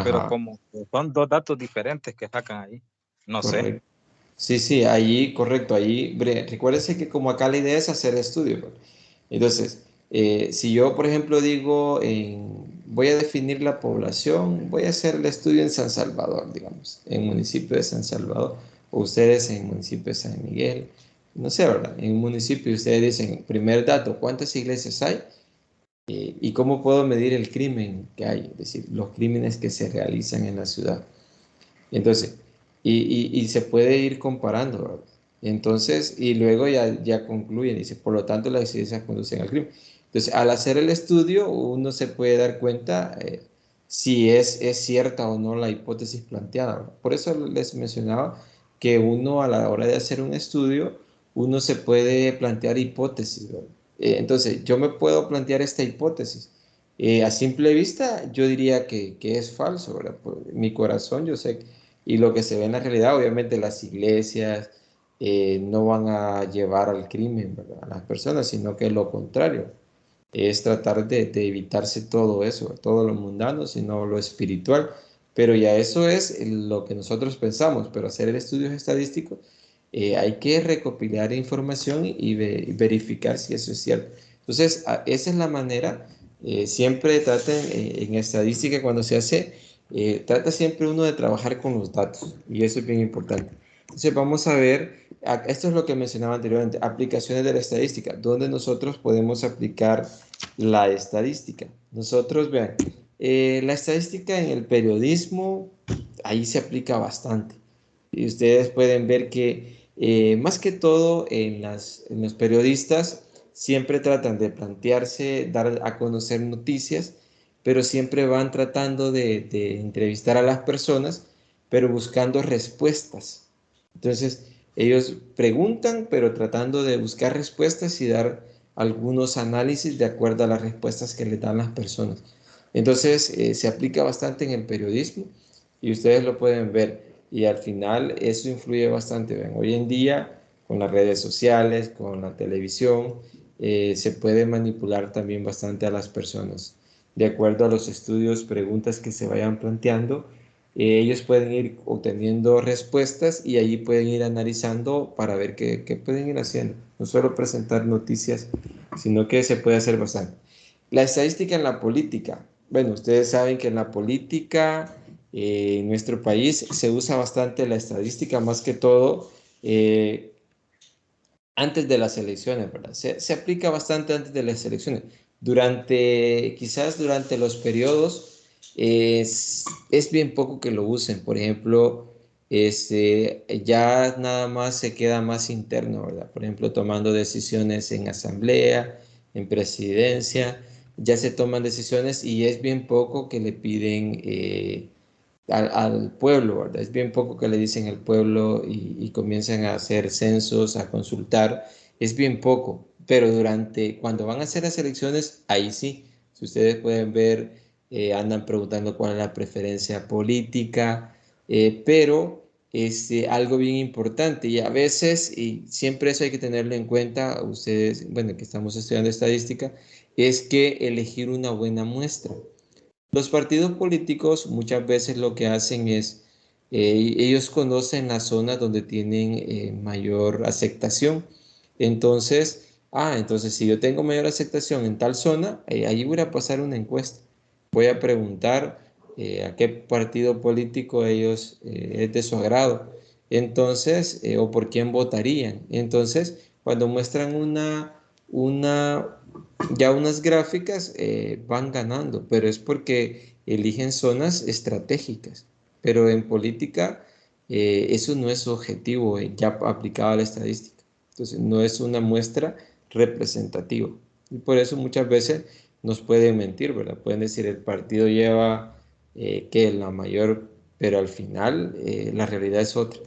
S4: pero
S2: ajá,
S4: como que son dos datos diferentes que sacan ahí. No sé.
S2: correcto. Sí, sí, ahí, correcto, ahí, recuérdese que como acá la idea es hacer estudio, pues. Entonces, si yo, por ejemplo, digo, voy a definir la población, voy a hacer el estudio en San Salvador, digamos, en el municipio de San Salvador, o ustedes en el municipio de San Miguel, no sé, ¿verdad? En un municipio ustedes dicen, primer dato, ¿cuántas iglesias hay? ¿Y cómo puedo medir el crimen que hay? Es decir, los crímenes que se realizan en la ciudad. Entonces, y se puede ir comparando, ¿verdad? Entonces, y luego ya concluyen, dice, por lo tanto, las iglesias conducen al crimen. Entonces, al hacer el estudio, uno se puede dar cuenta si es cierta o no la hipótesis planteada, ¿verdad? Por eso les mencionaba que uno a la hora de hacer un estudio, uno se puede plantear hipótesis, ¿verdad? Entonces, yo me puedo plantear esta hipótesis. A simple vista, yo diría que es falso, ¿verdad? Por mi corazón, yo sé y lo que se ve en la realidad, obviamente las iglesias no van a llevar al crimen, ¿verdad? A las personas, sino que lo contrario, es tratar de evitarse todo eso, todo lo mundano, sino lo espiritual. Pero ya eso es lo que nosotros pensamos, pero hacer el estudio estadístico, hay que recopilar información y verificar si eso es cierto. Entonces, esa es la manera, siempre traten en estadística cuando se hace trata siempre uno de trabajar con los datos y eso es bien importante. Entonces vamos a ver, esto es lo que mencionaba anteriormente, aplicaciones de la estadística, donde nosotros podemos aplicar la estadística. Nosotros, vean, la estadística en el periodismo, ahí se aplica bastante. Y ustedes pueden ver que más que todo en los periodistas siempre tratan de plantearse, dar a conocer noticias pero siempre van tratando de entrevistar a las personas, pero buscando respuestas. Entonces, ellos preguntan, pero tratando de buscar respuestas y dar algunos análisis de acuerdo a las respuestas que le dan las personas. Entonces, se aplica bastante en el periodismo y ustedes lo pueden ver. Y al final eso influye bastante. ¿Ven? Hoy en día, con las redes sociales, con la televisión, se puede manipular también bastante a las personas de acuerdo a los estudios, preguntas que se vayan planteando, ellos pueden ir obteniendo respuestas y allí pueden ir analizando para ver qué pueden ir haciendo. No solo presentar noticias, sino que se puede hacer bastante. La estadística en la política. Bueno, ustedes saben que en la política en nuestro país se usa bastante la estadística, más que todo antes de las elecciones, ¿verdad? Se aplica bastante antes de las elecciones. Quizás durante los periodos, es bien poco que lo usen. Por ejemplo, ya nada más se queda más interno, ¿verdad? Por ejemplo, tomando decisiones en asamblea, en presidencia, ya se toman decisiones y es bien poco que le piden al pueblo, ¿verdad? Es bien poco que le dicen al pueblo y comienzan a hacer censos, a consultar, es bien poco, pero cuando van a hacer las elecciones, ahí sí, si ustedes pueden ver, andan preguntando cuál es la preferencia política, pero es algo bien importante y a veces, y siempre eso hay que tenerlo en cuenta, ustedes, bueno, que estamos estudiando estadística, es que elegir una buena muestra. Los partidos políticos muchas veces lo que hacen es, ellos conocen las zonas donde tienen mayor aceptación. Entonces si yo tengo mayor aceptación en tal zona, ahí voy a pasar una encuesta. Voy a preguntar a qué partido político ellos es de su agrado. Entonces, o por quién votarían. Entonces, cuando muestran una ya unas gráficas van ganando, pero es porque eligen zonas estratégicas. Pero en política eso no es objetivo ya aplicado a la estadística. Entonces no es una muestra representativa. Y por eso muchas veces nos pueden mentir, ¿verdad? Pueden decir el partido lleva que la mayor, pero al final la realidad es otra.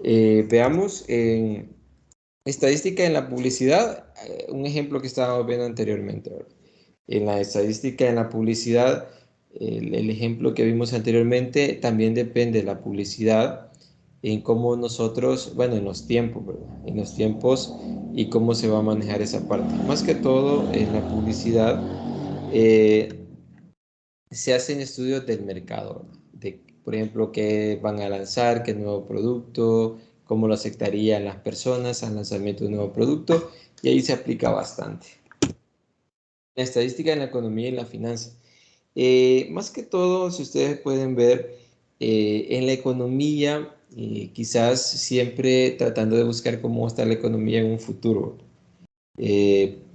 S2: Veamos en estadística en la publicidad, un ejemplo que estábamos viendo anteriormente, ¿verdad? En la estadística en la publicidad, el ejemplo que vimos anteriormente, también depende de la publicidad, en cómo nosotros, bueno, en los tiempos, ¿verdad? En los tiempos y cómo se va a manejar esa parte. Más que todo en la publicidad, se hacen estudios del mercado, de, por ejemplo, qué van a lanzar, qué nuevo producto, cómo lo aceptarían las personas al lanzamiento de un nuevo producto, y ahí se aplica bastante. La estadística en la economía y la finanza. Más que todo, si ustedes pueden ver, en la economía, quizás siempre tratando de buscar cómo está la economía en un futuro,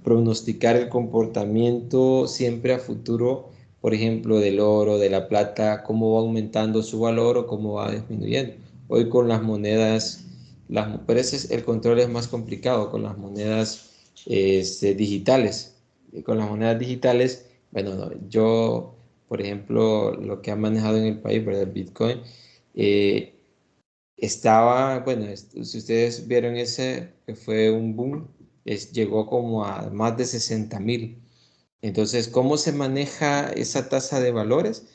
S2: pronosticar el comportamiento siempre a futuro, por ejemplo, del oro, de la plata, cómo va aumentando su valor o cómo va disminuyendo. Hoy con las monedas, pero el control es más complicado con las monedas digitales. Y con las monedas digitales, bueno, no, yo, por ejemplo, lo que ha manejado en el país, ¿verdad? El Bitcoin, eh, estaba, bueno, si ustedes vieron ese, que fue un boom, llegó como a más de 60.000. Entonces, ¿cómo se maneja esa tasa de valores?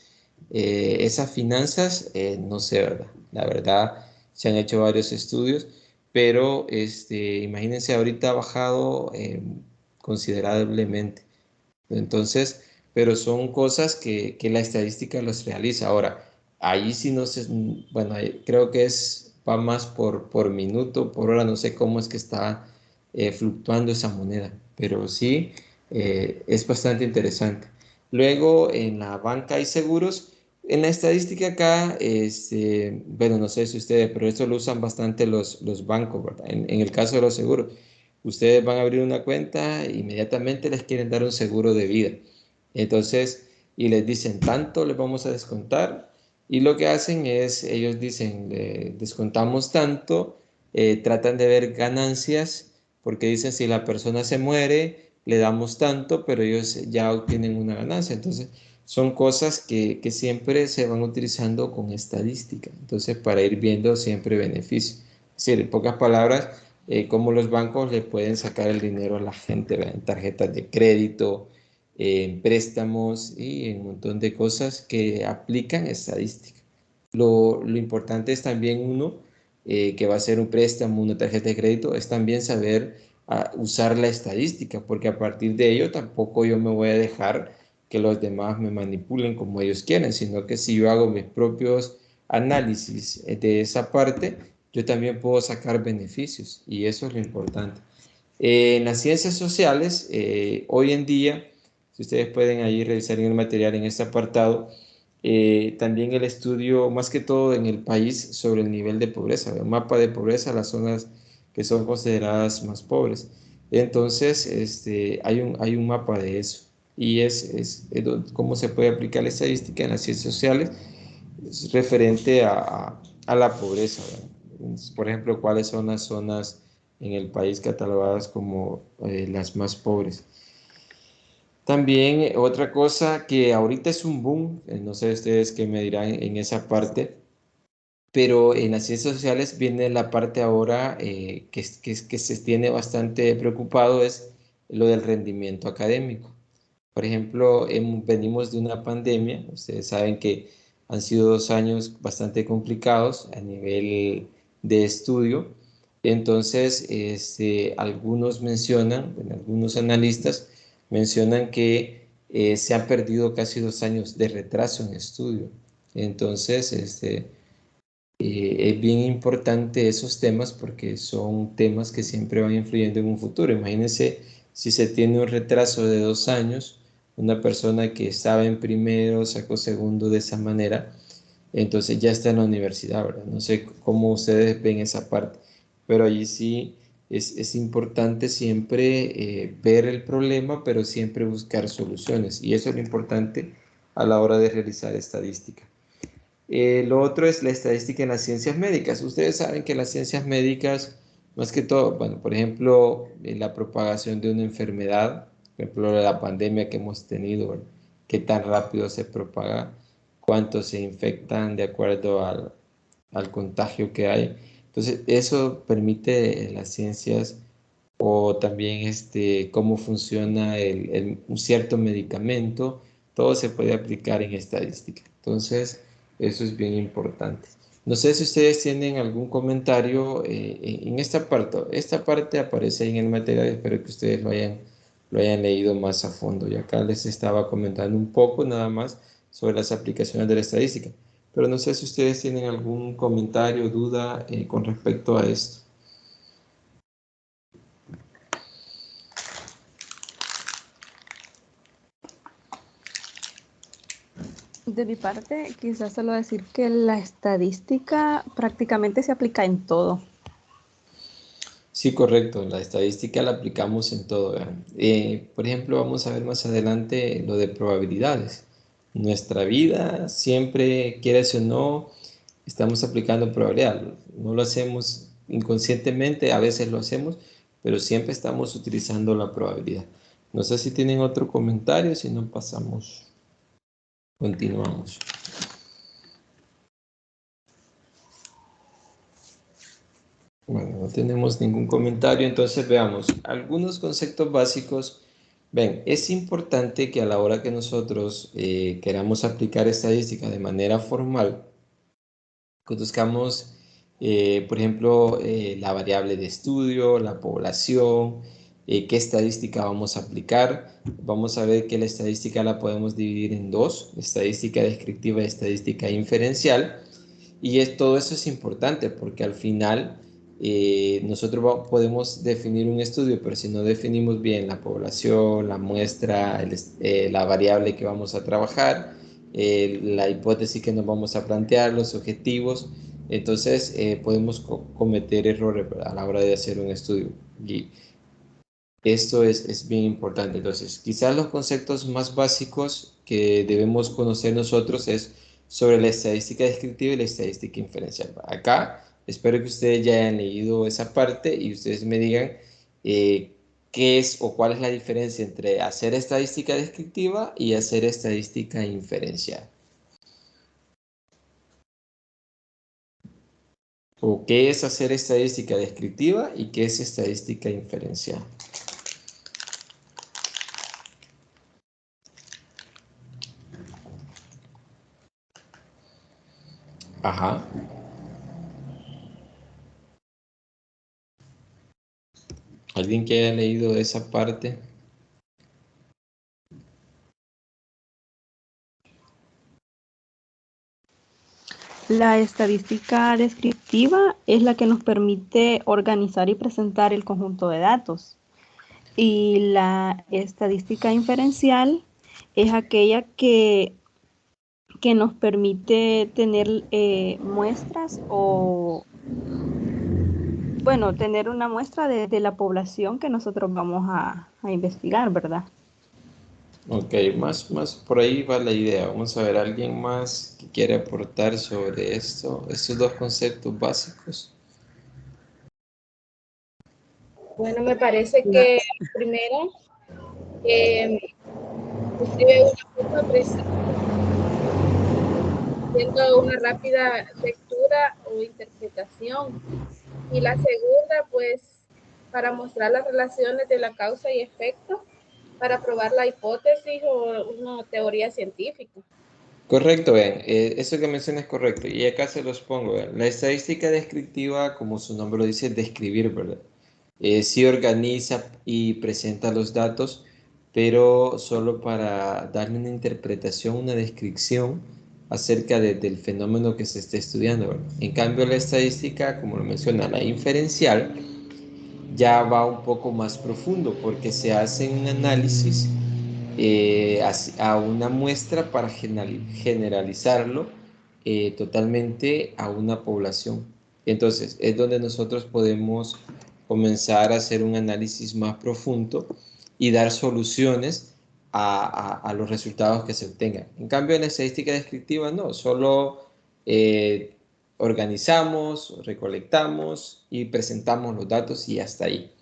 S2: Esas finanzas, no sé, ¿verdad? La verdad, se han hecho varios estudios, pero imagínense, ahorita ha bajado considerablemente. Entonces, pero son cosas que la estadística los realiza. Ahora, ahí sí no sé, bueno, creo que va más por minuto, por hora, no sé cómo es que está fluctuando esa moneda, pero sí es bastante interesante. Luego, en la banca y seguros, en la estadística acá, bueno, no sé si ustedes, pero esto lo usan bastante los bancos, ¿verdad? En el caso de los seguros. Ustedes van a abrir una cuenta, inmediatamente les quieren dar un seguro de vida. Entonces, y les dicen, tanto les vamos a descontar. Y lo que hacen es, ellos dicen, descontamos tanto, tratan de ver ganancias, porque dicen, si la persona se muere, le damos tanto, pero ellos ya obtienen una ganancia. Entonces, son cosas que siempre se van utilizando con estadística. Entonces, para ir viendo siempre beneficios. Es decir, en pocas palabras, cómo los bancos le pueden sacar el dinero a la gente, ¿verdad? En tarjetas de crédito, en préstamos y en un montón de cosas que aplican estadística. Lo importante es también uno que va a hacer un préstamo, una tarjeta de crédito, es también saber usar la estadística, porque a partir de ello tampoco yo me voy a dejar que los demás me manipulen como ellos quieren, sino que si yo hago mis propios análisis de esa parte, yo también puedo sacar beneficios y eso es lo importante. En las ciencias sociales, hoy en día, si ustedes pueden ahí revisar en el material en este apartado, también el estudio, más que todo en el país, sobre el nivel de pobreza, un mapa de pobreza, las zonas que son consideradas más pobres. Entonces, hay un mapa de eso y es cómo se puede aplicar la estadística en las ciencias sociales referente a la pobreza, ¿verdad? Por ejemplo, cuáles son las zonas en el país catalogadas como las más pobres. También otra cosa que ahorita es un boom, no sé ustedes qué me dirán en esa parte, pero en las ciencias sociales viene la parte ahora que se tiene bastante preocupado, es lo del rendimiento académico. Por ejemplo, venimos de una pandemia, ustedes saben que han sido 2 años bastante complicados a nivel de estudio. Entonces, algunos mencionan, bueno, algunos analistas mencionan que se han perdido casi 2 años de retraso en estudio. Entonces, es bien importante esos temas porque son temas que siempre van influyendo en un futuro. Imagínense si se tiene un retraso de 2 años, una persona que estaba en primero, sacó segundo de esa manera, entonces ya está en la universidad, ¿verdad? No sé cómo ustedes ven esa parte, pero allí sí es importante siempre ver el problema, pero siempre buscar soluciones. Y eso es lo importante a la hora de realizar estadística. Lo otro es la estadística en las ciencias médicas. Ustedes saben que las ciencias médicas, más que todo, bueno, por ejemplo, la propagación de una enfermedad, por ejemplo, la pandemia que hemos tenido, ¿verdad? Qué tan rápido se propaga, cuántos se infectan de acuerdo al contagio que hay. Entonces, eso permite las ciencias o también cómo funciona un cierto medicamento, todo se puede aplicar en estadística. Entonces, eso es bien importante. No sé si ustedes tienen algún comentario en esta parte. Esta parte aparece ahí en el material, espero que ustedes lo hayan leído más a fondo. Y acá les estaba comentando un poco nada más sobre las aplicaciones de la estadística. Pero no sé si ustedes tienen algún comentario o duda con respecto a esto.
S3: De mi parte, quizás solo decir que la estadística prácticamente se aplica en todo.
S2: Sí, correcto. La estadística la aplicamos en todo. Vean. Por ejemplo, vamos a ver más adelante lo de probabilidades. Nuestra vida, siempre, quieras o no, estamos aplicando probabilidad. No lo hacemos inconscientemente, a veces lo hacemos, pero siempre estamos utilizando la probabilidad. No sé si tienen otro comentario, si no pasamos, continuamos. Bueno, no tenemos ningún comentario, entonces veamos algunos conceptos básicos. Ven, es importante que a la hora que nosotros queramos aplicar estadística de manera formal, conozcamos, por ejemplo, la variable de estudio, la población, qué estadística vamos a aplicar. Vamos a ver que la estadística la podemos dividir en dos, estadística descriptiva y estadística inferencial. Y todo eso es importante porque al final nosotros podemos definir un estudio, pero si no definimos bien la población, la muestra, la variable que vamos a trabajar, la hipótesis que nos vamos a plantear, los objetivos, entonces podemos cometer errores, ¿verdad?, a la hora de hacer un estudio. Y esto es bien importante. Entonces, quizás los conceptos más básicos que debemos conocer nosotros es sobre la estadística descriptiva y la estadística inferencial. Acá espero que ustedes ya hayan leído esa parte y ustedes me digan qué es o cuál es la diferencia entre hacer estadística descriptiva y hacer estadística inferencial. O qué es hacer estadística descriptiva y qué es estadística inferencial. Ajá. ¿Alguien que haya leído esa parte?
S3: La estadística descriptiva es la que nos permite organizar y presentar el conjunto de datos. Y la estadística inferencial es aquella que nos permite tener muestras o, bueno, tener una muestra de la población que nosotros vamos a investigar, ¿verdad?
S2: Ok, más por ahí va la idea. Vamos a ver, ¿alguien más que quiere aportar sobre esto, estos dos conceptos básicos?
S6: Bueno, me parece que primero describe una forma precisa, haciendo una rápida lectura o interpretación. Y la segunda, pues, para mostrar las relaciones de la causa y efecto, para probar la hipótesis o una teoría científica.
S2: Correcto, vean, eso que mencionas es correcto. Y acá se los pongo, vean. La estadística descriptiva, como su nombre lo dice, describir, ¿verdad? Sí organiza y presenta los datos, pero solo para darle una interpretación, una descripción acerca del fenómeno que se está estudiando, ¿verdad? En cambio, la estadística, como lo menciona, la inferencial, ya va un poco más profundo porque se hace un análisis a una muestra para generalizarlo totalmente a una población. Entonces, es donde nosotros podemos comenzar a hacer un análisis más profundo y dar soluciones a los resultados que se obtengan. En cambio, en la estadística descriptiva no, solo organizamos, recolectamos y presentamos los datos y hasta ahí.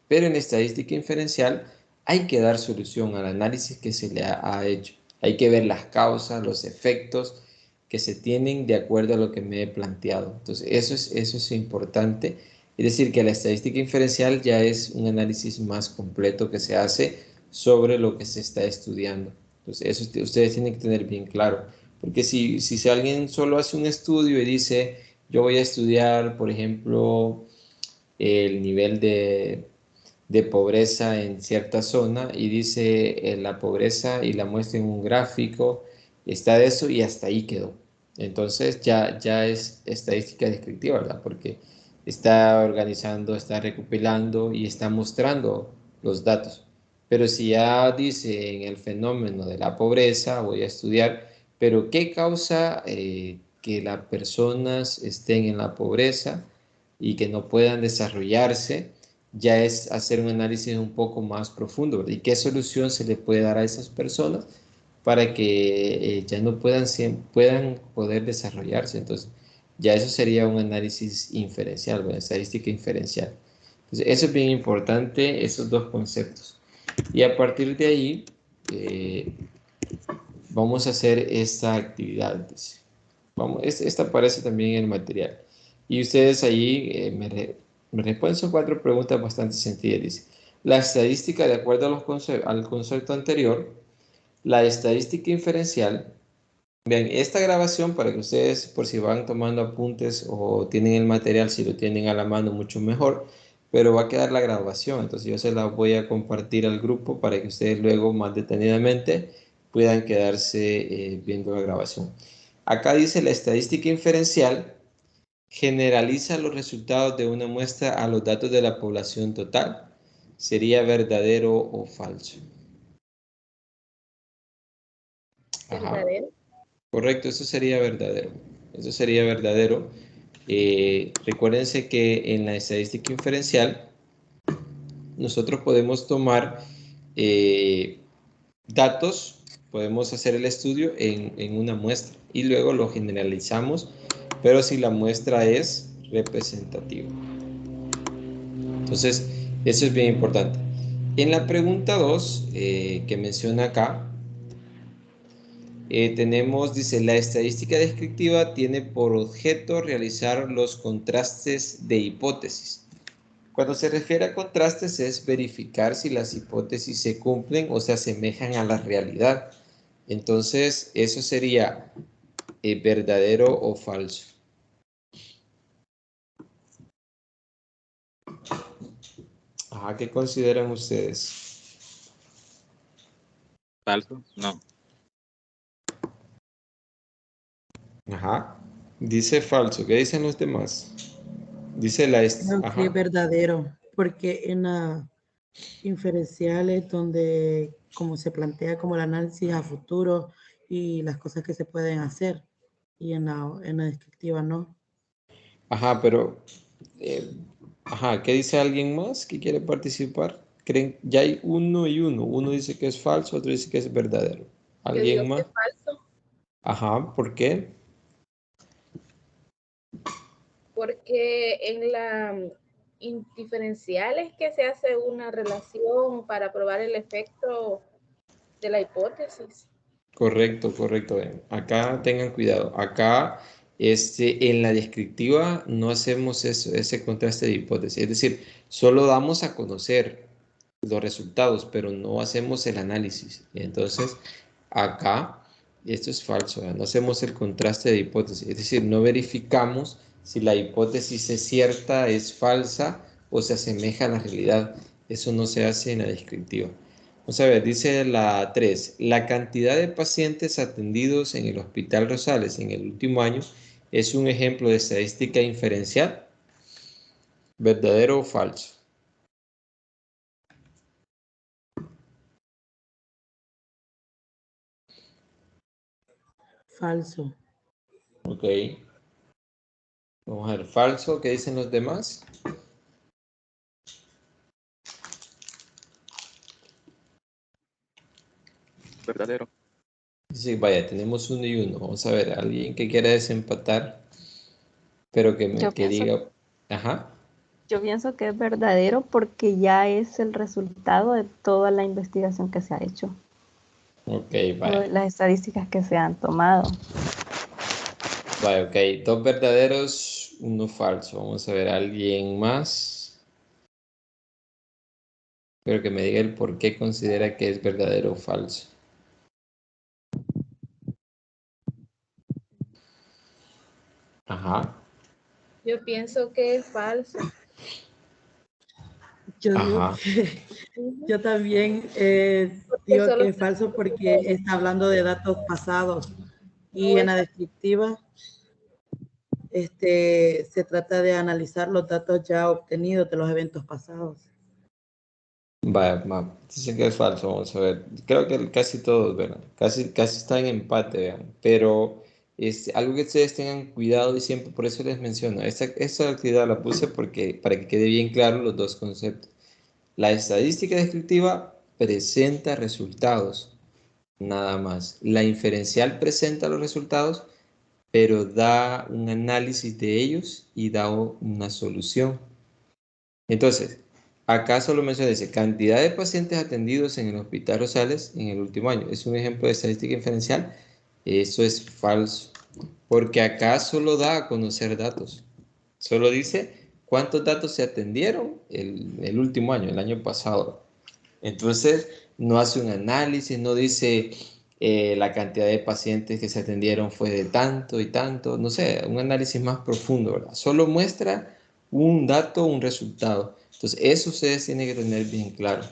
S2: Pero en la estadística inferencial hay que dar solución al análisis que se le ha hecho. Hay que ver las causas, los efectos que se tienen de acuerdo a lo que me he planteado. Entonces, eso es importante. Es decir, que la estadística inferencial ya es un análisis más completo que se hace sobre lo que se está estudiando. Entonces, eso ustedes tienen que tener bien claro. Porque si alguien solo hace un estudio y dice, yo voy a estudiar, por ejemplo, el nivel de pobreza en cierta zona y dice la pobreza y la muestra en un gráfico, está de eso y hasta ahí quedó. Entonces ya es estadística descriptiva, ¿verdad? Porque está organizando, está recopilando y está mostrando los datos. Pero si ya dice en el fenómeno de la pobreza, voy a estudiar, pero ¿qué causa que las personas estén en la pobreza y que no puedan desarrollarse? Ya es hacer un análisis un poco más profundo, ¿verdad? ¿Y qué solución se le puede dar a esas personas para que ya no puedan poder desarrollarse? Entonces, ya eso sería un análisis inferencial, ¿verdad? Estadística inferencial. Entonces, eso es bien importante, esos dos conceptos. Y a partir de ahí, vamos a hacer esta actividad. Dice. Vamos, esta aparece también en el material. Y ustedes ahí me responden, son 4 preguntas bastante sencillas. Dice, la estadística, de acuerdo a al concepto anterior, la estadística inferencial. Vean, esta grabación, para que ustedes, por si van tomando apuntes o tienen el material, si lo tienen a la mano, mucho mejor, pero va a quedar la grabación. Entonces yo se la voy a compartir al grupo para que ustedes luego más detenidamente puedan quedarse viendo la grabación. Acá dice la estadística inferencial generaliza los resultados de una muestra a los datos de la población total. ¿Sería verdadero o falso? Ajá.
S6: ¿Verdadero?
S2: Correcto, eso sería verdadero. Eso sería verdadero. Recuérdense que en la estadística inferencial nosotros podemos tomar datos, podemos hacer el estudio en una muestra y luego lo generalizamos, pero si la muestra es representativa. Entonces, eso es bien importante. En la pregunta 2 que menciona acá, tenemos, dice, la estadística descriptiva tiene por objeto realizar los contrastes de hipótesis. Cuando se refiere a contrastes es verificar si las hipótesis se cumplen o se asemejan a la realidad. Entonces, eso sería verdadero o falso. Ajá, ¿qué consideran ustedes?
S4: Falso, no.
S2: Ajá. Dice falso. ¿Qué dicen los demás? Dice la...
S5: Creo que es
S2: Ajá.
S5: verdadero, porque en la inferencial es donde como se plantea como el análisis a futuro y las cosas que se pueden hacer, y en la descriptiva no.
S2: Ajá, pero... ajá, ¿qué dice alguien más que quiere participar? ¿Creen? Ya hay uno y uno. Uno dice que es falso, otro dice que es verdadero.
S6: Yo digo
S2: ¿Alguien
S6: que
S2: más?
S6: es falso,
S2: Ajá, ¿por qué?
S6: porque en la diferencial es que se hace una relación para probar el efecto de la hipótesis.
S2: Correcto, correcto. Ven. Acá tengan cuidado. Acá, en la descriptiva no hacemos eso, ese contraste de hipótesis. Es decir, solo damos a conocer los resultados, pero no hacemos el análisis. Entonces, acá, esto es falso. No hacemos el contraste de hipótesis. Es decir, no verificamos si la hipótesis es cierta, es falsa o se asemeja a la realidad. Eso no se hace en la descriptiva. Vamos a ver, dice la 3. La cantidad de pacientes atendidos en el Hospital Rosales en el último año es un ejemplo de estadística inferencial. ¿Verdadero o falso?
S5: Falso.
S2: Ok. Vamos a ver, falso. ¿Qué dicen los demás?
S4: Verdadero.
S2: Sí, vaya, tenemos uno y uno. Vamos a ver, alguien que quiera desempatar, pero
S3: Yo
S2: que
S3: pienso,
S2: diga, ajá,
S3: yo pienso que es verdadero porque ya es el resultado de toda la investigación que se ha hecho,
S2: ok,
S3: todas
S2: vaya,
S3: las estadísticas que se han tomado.
S2: vaya, ok, 2 verdaderos, 1 falso. Vamos a ver, alguien más, pero que me diga el por qué considera que es verdadero o falso. Ajá,
S6: Yo pienso que es falso.
S5: Yo digo
S2: Ajá.
S5: que yo también
S6: Porque
S5: digo
S6: solo
S5: que es falso porque está hablando de datos pasados y en la descriptiva se trata de analizar los datos ya obtenidos de los eventos pasados.
S2: Dicen que es falso, vamos a ver. Creo que casi todos, ¿verdad? Casi está en empate, vean. Pero algo que ustedes tengan cuidado y siempre, por eso les menciono, esta actividad la puse porque, para que quede bien claro los dos conceptos. La estadística descriptiva presenta resultados, nada más. La inferencial presenta los resultados, pero da un análisis de ellos y da una solución. Entonces, acá solo menciona, dice, cantidad de pacientes atendidos en el Hospital Rosales en el último año. Es un ejemplo de estadística inferencial. Eso es falso, porque acá solo da a conocer datos. Solo dice cuántos datos se atendieron el último año, el año pasado. Entonces, no hace un análisis, no dice la cantidad de pacientes que se atendieron fue de tanto y tanto, no sé, un análisis más profundo, ¿verdad? Solo muestra un dato, un resultado. Entonces, eso ustedes tienen que tener bien claro.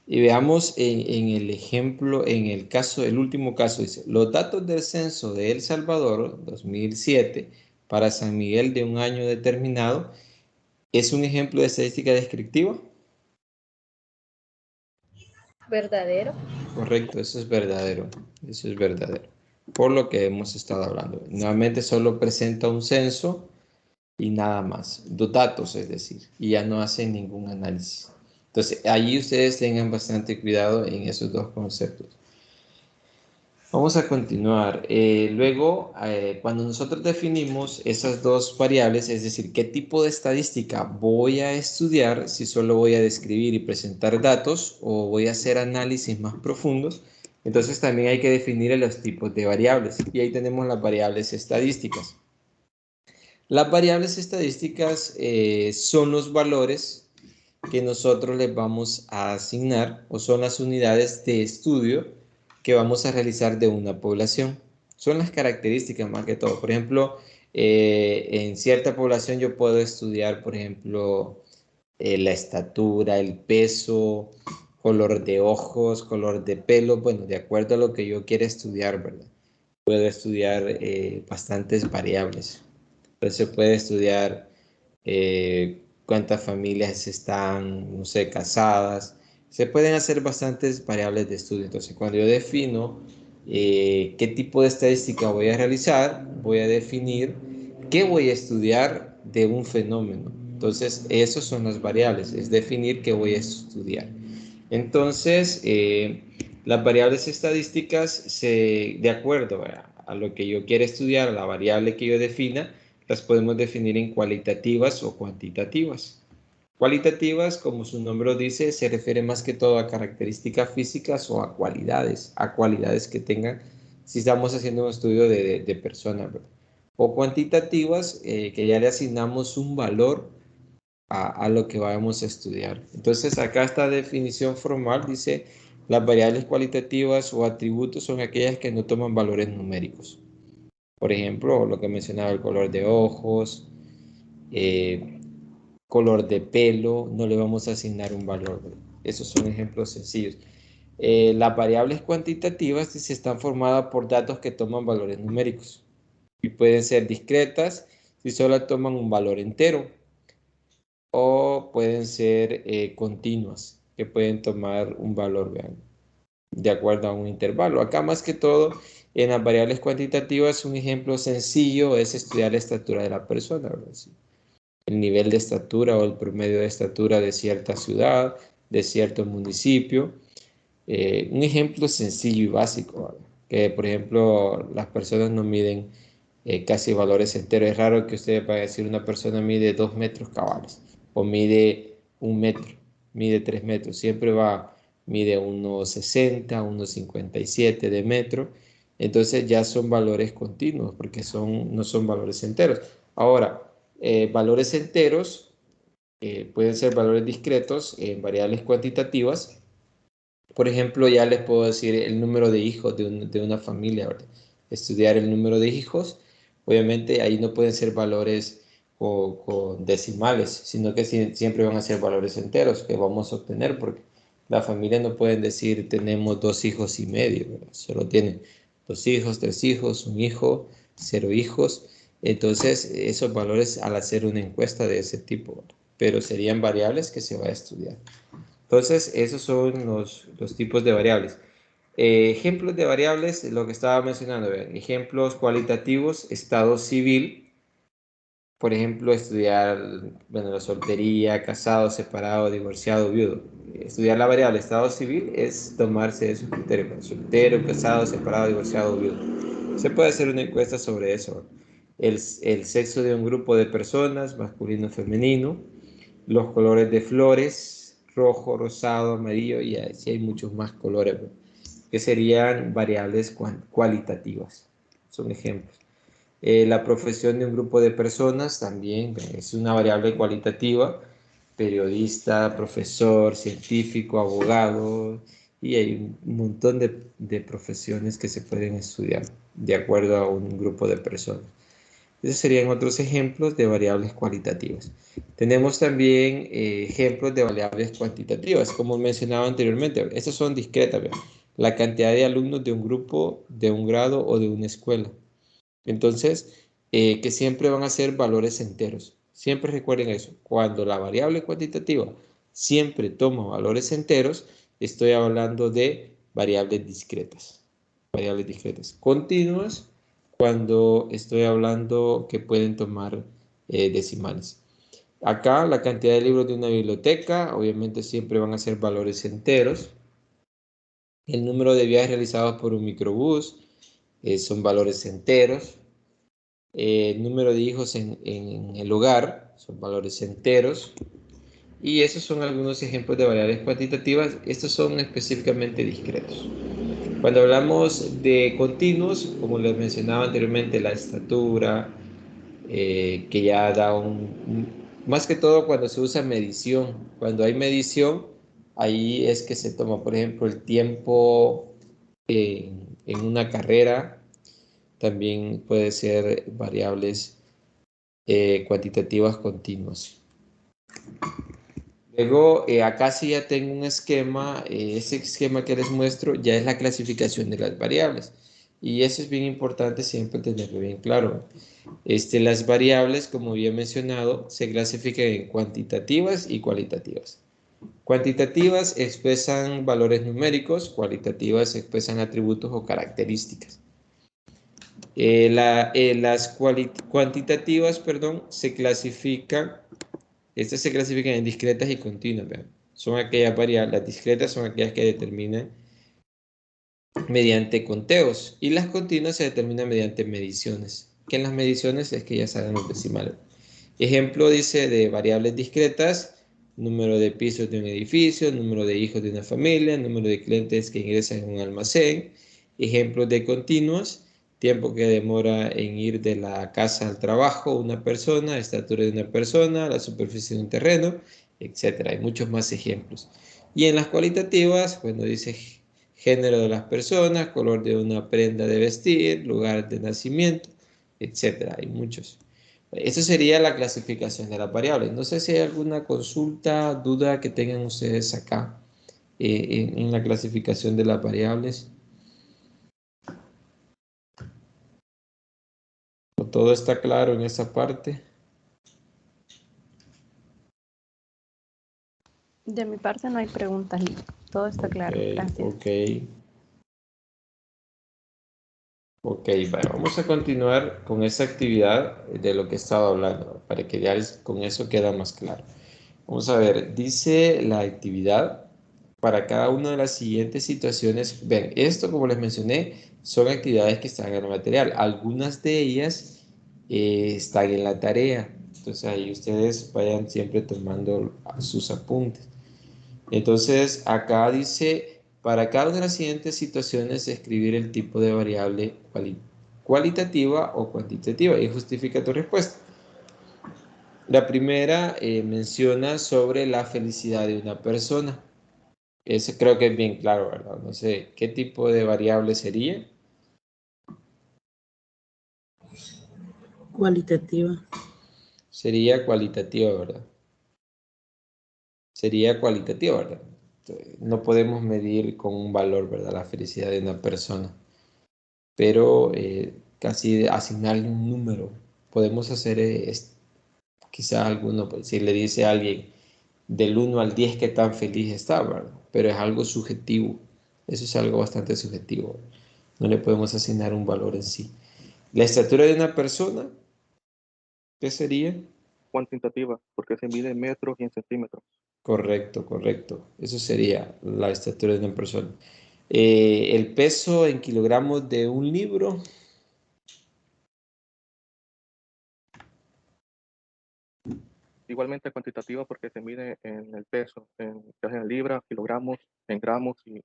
S2: Y veamos en el ejemplo, en el caso, el último caso, dice, los datos del censo de El Salvador, 2007, para San Miguel de un año determinado, ¿es un ejemplo de estadística descriptiva?
S6: verdadero.
S2: Correcto, eso es verdadero. Eso es verdadero. Por lo que hemos estado hablando. Nuevamente solo presenta un censo y nada más. Dos datos, es decir, y ya no hace ningún análisis. Entonces, ahí ustedes tengan bastante cuidado en esos dos conceptos. Vamos a continuar. Luego, cuando nosotros definimos esas dos variables, es decir, qué tipo de estadística voy a estudiar, si solo voy a describir y presentar datos o voy a hacer análisis más profundos, entonces también hay que definir los tipos de variables. Y ahí tenemos las variables estadísticas. Las variables estadísticas son los valores que nosotros les vamos a asignar o son las unidades de estudio que vamos a realizar de una población. Son las características más que todo. Por ejemplo, en cierta población yo puedo estudiar, por ejemplo, la estatura, el peso, color de ojos, color de pelo, bueno, de acuerdo a lo que yo quiera estudiar, ¿verdad? Puedo estudiar bastantes variables. Entonces se puede estudiar cuántas familias están, no sé, casadas. Se pueden hacer bastantes variables de estudio. Entonces, cuando yo defino qué tipo de estadística voy a realizar, voy a definir qué voy a estudiar de un fenómeno. Entonces, esas son las variables, es definir qué voy a estudiar. Entonces, las variables estadísticas, de acuerdo a lo que yo quiera estudiar, a la variable que yo defina, las podemos definir en cualitativas o cuantitativas. Cualitativas, como su nombre lo dice, se refiere más que todo a características físicas o a cualidades que tengan, si estamos haciendo un estudio de personas, ¿verdad? O cuantitativas, que ya le asignamos un valor a lo que vamos a estudiar. Entonces, acá esta definición formal dice, las variables cualitativas o atributos son aquellas que no toman valores numéricos. Por ejemplo, lo que mencionaba, el color de ojos, color de pelo, no le vamos a asignar un valor. Esos son ejemplos sencillos. Las variables cuantitativas se están formadas por datos que toman valores numéricos y pueden ser discretas si solo toman un valor entero o pueden ser continuas que pueden tomar un valor, vean, de acuerdo a un intervalo. Acá más que todo en las variables cuantitativas un ejemplo sencillo es estudiar la estatura de la persona, ¿verdad? Sí. El nivel de estatura o el promedio de estatura de cierta ciudad, de cierto municipio. Un ejemplo sencillo y básico, ¿verdad? Que por ejemplo las personas no miden casi valores enteros. Es raro que usted vaya a decir una persona mide 2 metros cabales o mide 1 metro, mide 3 metros. Siempre mide 1,60, 1,57 de metro. Entonces ya son valores continuos porque no son valores enteros. Ahora, valores enteros pueden ser valores discretos en variables cuantitativas. Por ejemplo, ya les puedo decir el número de hijos de una familia, ¿verdad? Estudiar el número de hijos. Obviamente ahí no pueden ser valores con decimales, sino que siempre van a ser valores enteros que vamos a obtener, porque la familia no pueden decir tenemos 2 hijos y medio, ¿verdad? Solo tienen 2 hijos, 3 hijos, 1 hijo, 0 hijos. Entonces, esos valores al hacer una encuesta de ese tipo, ¿verdad? Pero serían variables que se va a estudiar. Entonces, esos son los tipos de variables. Ejemplos de variables, lo que estaba mencionando, ¿verdad? Ejemplos cualitativos, estado civil. Por ejemplo, estudiar, bueno, la soltería, casado, separado, divorciado, viudo. Estudiar la variable estado civil es tomarse esos criterios. Soltero, casado, separado, divorciado, viudo. Se puede hacer una encuesta sobre eso. El sexo de un grupo de personas, masculino, femenino. Los colores de flores, rojo, rosado, amarillo, y así hay muchos más colores, ¿no? Que serían variables cualitativas. Son ejemplos. La profesión de un grupo de personas también es una variable cualitativa, periodista, profesor, científico, abogado, y hay un montón de profesiones que se pueden estudiar de acuerdo a un grupo de personas. Esos serían otros ejemplos de variables cualitativas. Tenemos también ejemplos de variables cuantitativas, como mencionaba anteriormente. Estas son discretas, ¿verdad? La cantidad de alumnos de un grupo, de un grado o de una escuela. Entonces, que siempre van a ser valores enteros. Siempre recuerden eso. Cuando la variable cuantitativa siempre toma valores enteros, estoy hablando de variables discretas. Variables discretas. Continuas, cuando estoy hablando que pueden tomar decimales. Acá la cantidad de libros de una biblioteca, obviamente siempre van a ser valores enteros. El número de viajes realizados por un microbús son valores enteros. El número de hijos en el hogar son valores enteros. Y esos son algunos ejemplos de variables cuantitativas. Estos son específicamente discretos. Cuando hablamos de continuos, como les mencionaba anteriormente, la estatura, que ya da más que todo cuando se usa medición. Cuando hay medición, ahí es que se toma, por ejemplo, el tiempo en una carrera. También puede ser variables cuantitativas continuas. Luego, acá sí ya tengo un esquema. Ese esquema que les muestro ya es la clasificación de las variables. Y eso es bien importante siempre tenerlo bien claro. Las variables, como había mencionado, se clasifican en cuantitativas y cualitativas. Cuantitativas expresan valores numéricos, cualitativas expresan atributos o características. Las cuantitativas, perdón, estas se clasifican en discretas y continuas, ¿verdad? Son aquellas variables, las discretas son aquellas que determinan mediante conteos y las continuas se determinan mediante mediciones, que en las mediciones es que ya saben los decimales. Ejemplo dice de variables discretas: número de pisos de un edificio, número de hijos de una familia, número de clientes que ingresan en un almacén. Ejemplos de continuos: tiempo que demora en ir de la casa al trabajo una persona, estatura de una persona, la superficie de un terreno, etc. Hay muchos más ejemplos. Y en las cualitativas, bueno, dice género de las personas, color de una prenda de vestir, lugar de nacimiento, etc. Hay muchos. Esa sería la clasificación de las variables. No sé si hay alguna consulta, duda que tengan ustedes acá en la clasificación de las variables. ¿Todo está claro en esa parte?
S3: De mi parte no hay preguntas, Lee. Todo está claro. Gracias.
S2: Ok, bueno, vamos a continuar con esa actividad de lo que estaba hablando, para que ya con eso queda más claro. Vamos a ver, dice la actividad: para cada una de las siguientes situaciones. Ven, esto, como les mencioné, son actividades que están en el material. Algunas de ellas están en la tarea. Entonces ahí ustedes vayan siempre tomando sus apuntes. Entonces acá dice: para cada una de las siguientes situaciones, escribir el tipo de variable cualitativa o cuantitativa y justifica tu respuesta. La primera menciona sobre la felicidad de una persona. Eso creo que es bien claro, ¿verdad? No sé, ¿qué tipo de variable sería?
S5: Cualitativa.
S2: sería cualitativa, ¿verdad? Sería cualitativa, ¿verdad? No podemos medir con un valor, ¿verdad? La felicidad de una persona, pero casi asignarle un número. Podemos hacer quizá alguno, pues, si le dice a alguien del 1 al 10 qué tan feliz está, ¿verdad? Pero es algo subjetivo. Eso es algo bastante subjetivo. No le podemos asignar un valor en sí. La estatura de una persona, ¿qué sería?
S8: Cuantitativa, porque se mide en metros y en centímetros.
S2: Correcto, correcto. Eso sería la estatura de una persona. El peso en kilogramos de un libro.
S8: Igualmente cuantitativa porque se mide en el peso, ya sea en libras, kilogramos, en gramos y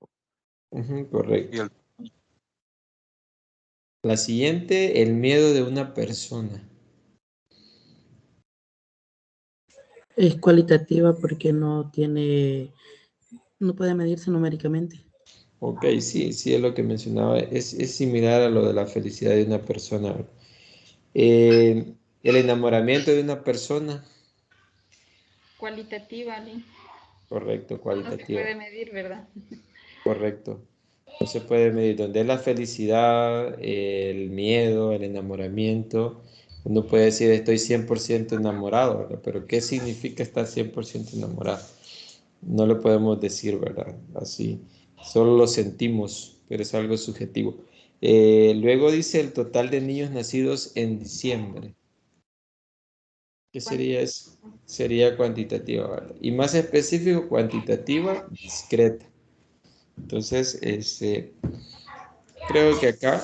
S2: Ujú,
S4: Y
S2: correcto.
S4: el,
S2: La siguiente, el miedo de una persona.
S5: Es cualitativa porque no puede medirse numéricamente.
S2: Ok, sí, sí es lo que mencionaba. Es similar a lo de la felicidad de una persona. El enamoramiento de una persona.
S1: Cualitativa, Lee.
S2: Correcto,
S1: No se
S2: cualitativa.
S1: puede medir, ¿verdad?
S2: Correcto. No se puede medir. Donde es la felicidad, el miedo, el enamoramiento. Uno puede decir estoy 100% enamorado, ¿verdad? Pero ¿qué significa estar 100% enamorado? No lo podemos decir, ¿verdad? Así. Solo lo sentimos, pero es algo subjetivo. Luego dice el total de niños nacidos en diciembre. ¿Qué sería eso? Sería cuantitativa, ¿verdad? Y más específico, cuantitativa, discreta. Entonces, creo que acá,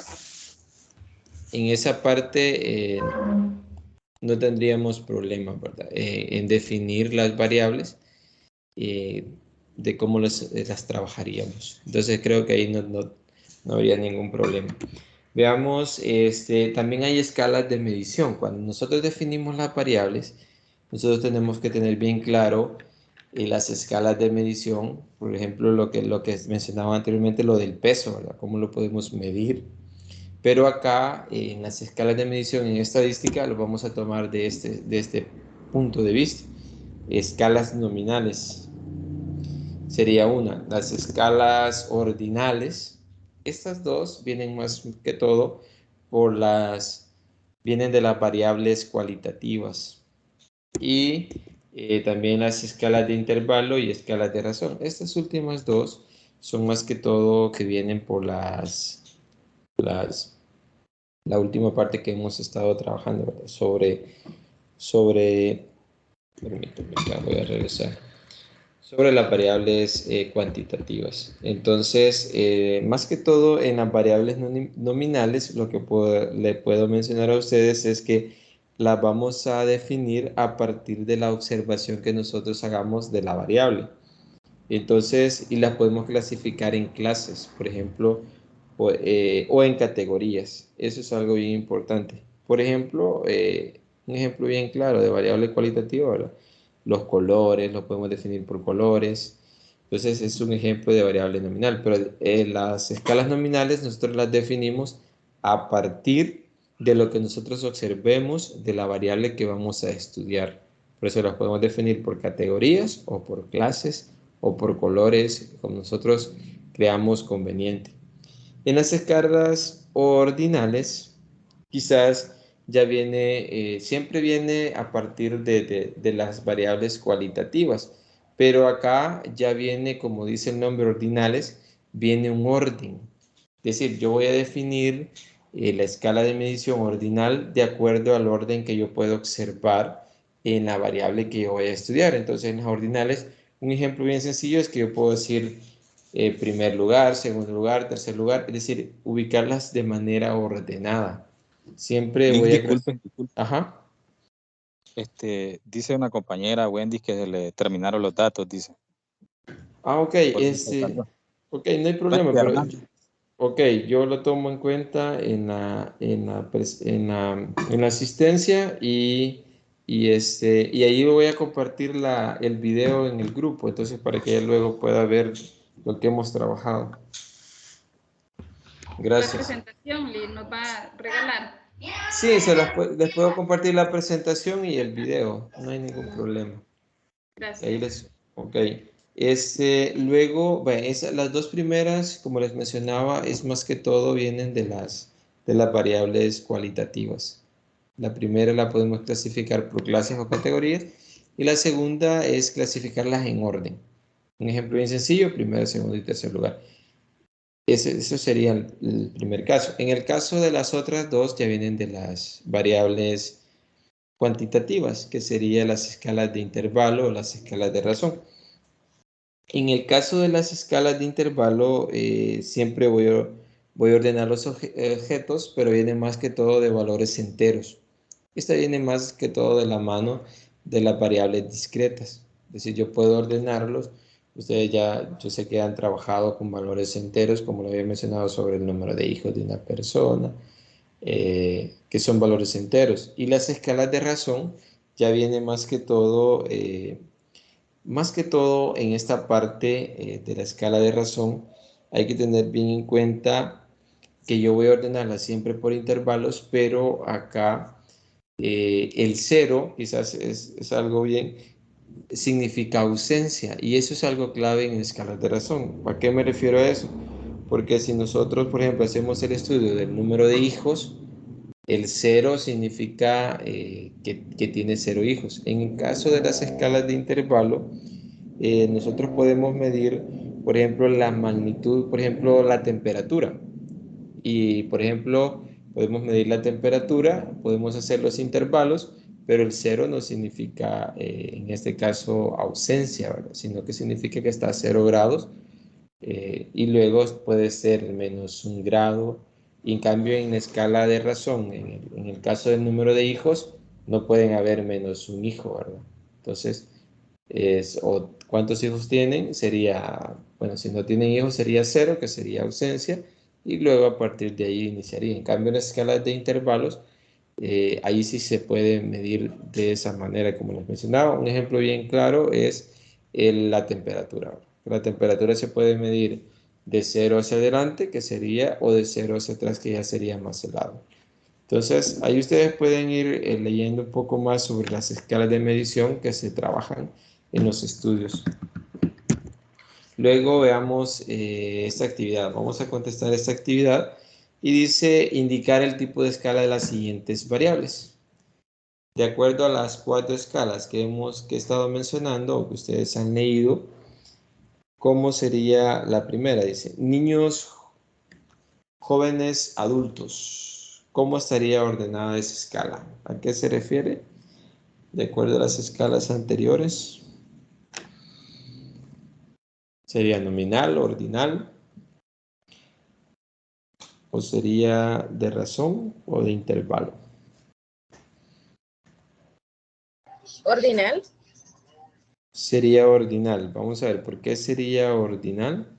S2: en esa parte, no tendríamos problemas, ¿verdad? En definir las variables eh, de cómo las trabajaríamos. Entonces, creo que ahí no habría ningún problema. Veamos, también hay escalas de medición. Cuando nosotros definimos las variables, nosotros tenemos que tener bien claro las escalas de medición. Por ejemplo, lo que mencionaba anteriormente, lo del peso, ¿verdad? ¿Cómo lo podemos medir? Pero acá, en las escalas de medición en estadística, lo vamos a tomar de este punto de vista. Escalas nominales sería una. Las escalas ordinales, estas dos vienen más que todo vienen de las variables cualitativas. Y también las escalas de intervalo y escalas de razón. Estas últimas dos son más que todo que vienen por la última parte que hemos estado trabajando, ¿verdad? Permítame, ya voy a regresar. Sobre las variables cuantitativas. Entonces, más que todo en las variables nominales, lo que le puedo mencionar a ustedes es que las vamos a definir a partir de la observación que nosotros hagamos de la variable. Entonces, y las podemos clasificar en clases, por ejemplo, o en categorías. Eso es algo bien importante. Por ejemplo, un ejemplo bien claro de variable cualitativa, ¿verdad? Los colores, los podemos definir por colores. Entonces, es un ejemplo de variable nominal, pero las escalas nominales nosotros las definimos a partir de lo que nosotros observemos de la variable que vamos a estudiar. Por eso las podemos definir por categorías o por clases o por colores, como nosotros creamos conveniente. En las escalas ordinales, quizás ya siempre viene a partir de las variables cualitativas, pero acá ya viene, como dice el nombre ordinales, viene un orden. Es decir, yo voy a definir la escala de medición ordinal de acuerdo al orden que yo puedo observar en la variable que yo voy a estudiar. Entonces, en las ordinales, un ejemplo bien sencillo es que yo puedo decir primer lugar, segundo lugar, tercer lugar, es decir, ubicarlas de manera ordenada. Siempre voy a...
S4: disculpe,
S2: Ajá.
S4: dice una compañera, Wendy, que se le terminaron los datos, dice.
S2: Ah, ok,
S4: Por si se salió.
S2: ok, no hay problema,
S4: Wendy
S2: pero
S4: Hernández.
S2: ok, yo lo tomo en cuenta en la asistencia y ahí voy a compartir el video en el grupo, entonces para que ella luego pueda ver lo que hemos trabajado.
S1: La
S2: Gracias.
S1: presentación, Lee, nos va a regalar.
S2: Sí, les puedo compartir la presentación y el video, no hay ningún problema. Ahí
S1: Gracias.
S2: ok. Luego, bueno, las dos primeras, como les mencionaba, es más que todo vienen de las variables cualitativas. La primera la podemos clasificar por clases o categorías y la segunda es clasificarlas en orden. Un ejemplo bien sencillo, primero, segundo y tercer lugar. Eso sería el primer caso. En el caso de las otras dos ya vienen de las variables cuantitativas, que serían las escalas de intervalo o las escalas de razón. En el caso de las escalas de intervalo, siempre voy a ordenar los objetos, pero viene más que todo de valores enteros. Esta viene más que todo de la mano de las variables discretas. Es decir, yo puedo ordenarlos. Ustedes ya, yo sé que han trabajado con valores enteros, como lo había mencionado sobre el número de hijos de una persona, que son valores enteros. Y las escalas de razón ya viene más que todo en esta parte de la escala de razón, hay que tener bien en cuenta que yo voy a ordenarla siempre por intervalos, pero acá el cero, quizás es algo bien, significa ausencia y eso es algo clave en escalas de razón. ¿A qué me refiero a eso? Porque si nosotros, por ejemplo, hacemos el estudio del número de hijos, el cero significa que tiene cero hijos. En el caso de las escalas de intervalo, nosotros podemos medir, por ejemplo, la magnitud, por ejemplo, la temperatura. Y, por ejemplo, podemos medir la temperatura, podemos hacer los intervalos, pero el cero no significa, en este caso, ausencia, ¿verdad? Sino que significa que está a 0 grados y luego puede ser menos 1 grado. Y en cambio, en la escala de razón, en el caso del número de hijos, no pueden haber menos un hijo, ¿verdad? Entonces, o cuántos hijos tienen, sería, bueno, si no tienen hijos sería 0, que sería ausencia, y luego a partir de ahí iniciaría. En cambio, en las escalas de intervalos, ahí sí se puede medir de esa manera, como les mencionaba. Un ejemplo bien claro es la temperatura. La temperatura se puede medir de 0 hacia adelante, que sería, o de 0 hacia atrás, que ya sería más helado. Entonces, ahí ustedes pueden ir leyendo un poco más sobre las escalas de medición que se trabajan en los estudios. Luego veamos esta actividad. Vamos a contestar esta actividad y dice indicar el tipo de escala de las siguientes variables. De acuerdo a las 4 escalas que he estado mencionando o que ustedes han leído, ¿cómo sería la primera? Dice, niños, jóvenes, adultos. ¿Cómo estaría ordenada esa escala? ¿A qué se refiere? De acuerdo a las escalas anteriores, sería nominal, ordinal, o sería de razón o de intervalo.
S6: Ordinal,
S2: Sería ordinal. Vamos a ver, ¿por qué sería ordinal?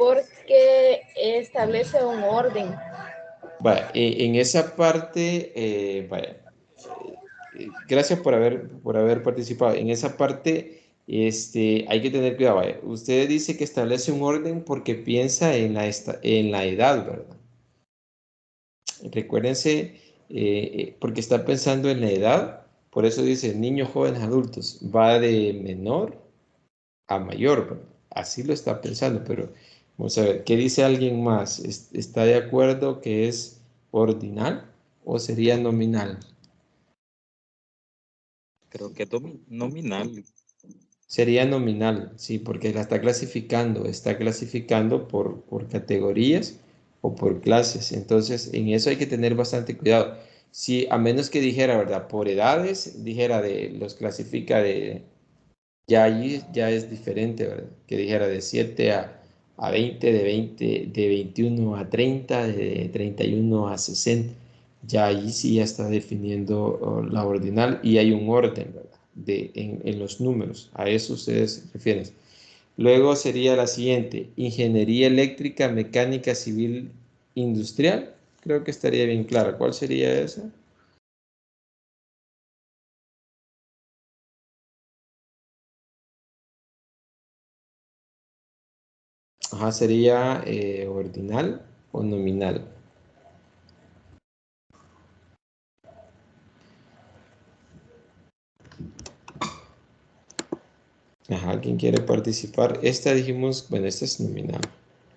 S6: porque establece un orden.
S2: Vaya, en esa parte, vaya, gracias por haber participado. En esa parte, hay que tener cuidado. Vaya. Usted dice que establece un orden porque piensa en la edad, ¿verdad? Recuérdense, porque está pensando en la edad, por eso dice niños, jóvenes, adultos. Va de menor a mayor, ¿verdad? Así lo está pensando, pero vamos a ver, ¿qué dice alguien más? ¿Está de acuerdo que es ordinal o sería nominal?
S4: Creo que es nominal.
S2: Sería nominal, sí, porque la está clasificando por categorías o por clases. Entonces, en eso hay que tener bastante cuidado. Si a menos que dijera, ¿verdad? Por edades, dijera los clasifica ya allí ya es diferente, ¿verdad? Que dijera de 7 a 20, de 21 a 30, de 31 a 60. Ya allí sí ya está definiendo la ordinal y hay un orden, ¿verdad? En los números. A eso ustedes se refieren. Luego sería la siguiente, ingeniería eléctrica, mecánica civil industrial. Creo que estaría bien clara. ¿Cuál sería esa? Ajá, sería ordinal. o nominal? Ajá, ¿quién quiere participar? Esta dijimos, bueno, esta es nominal.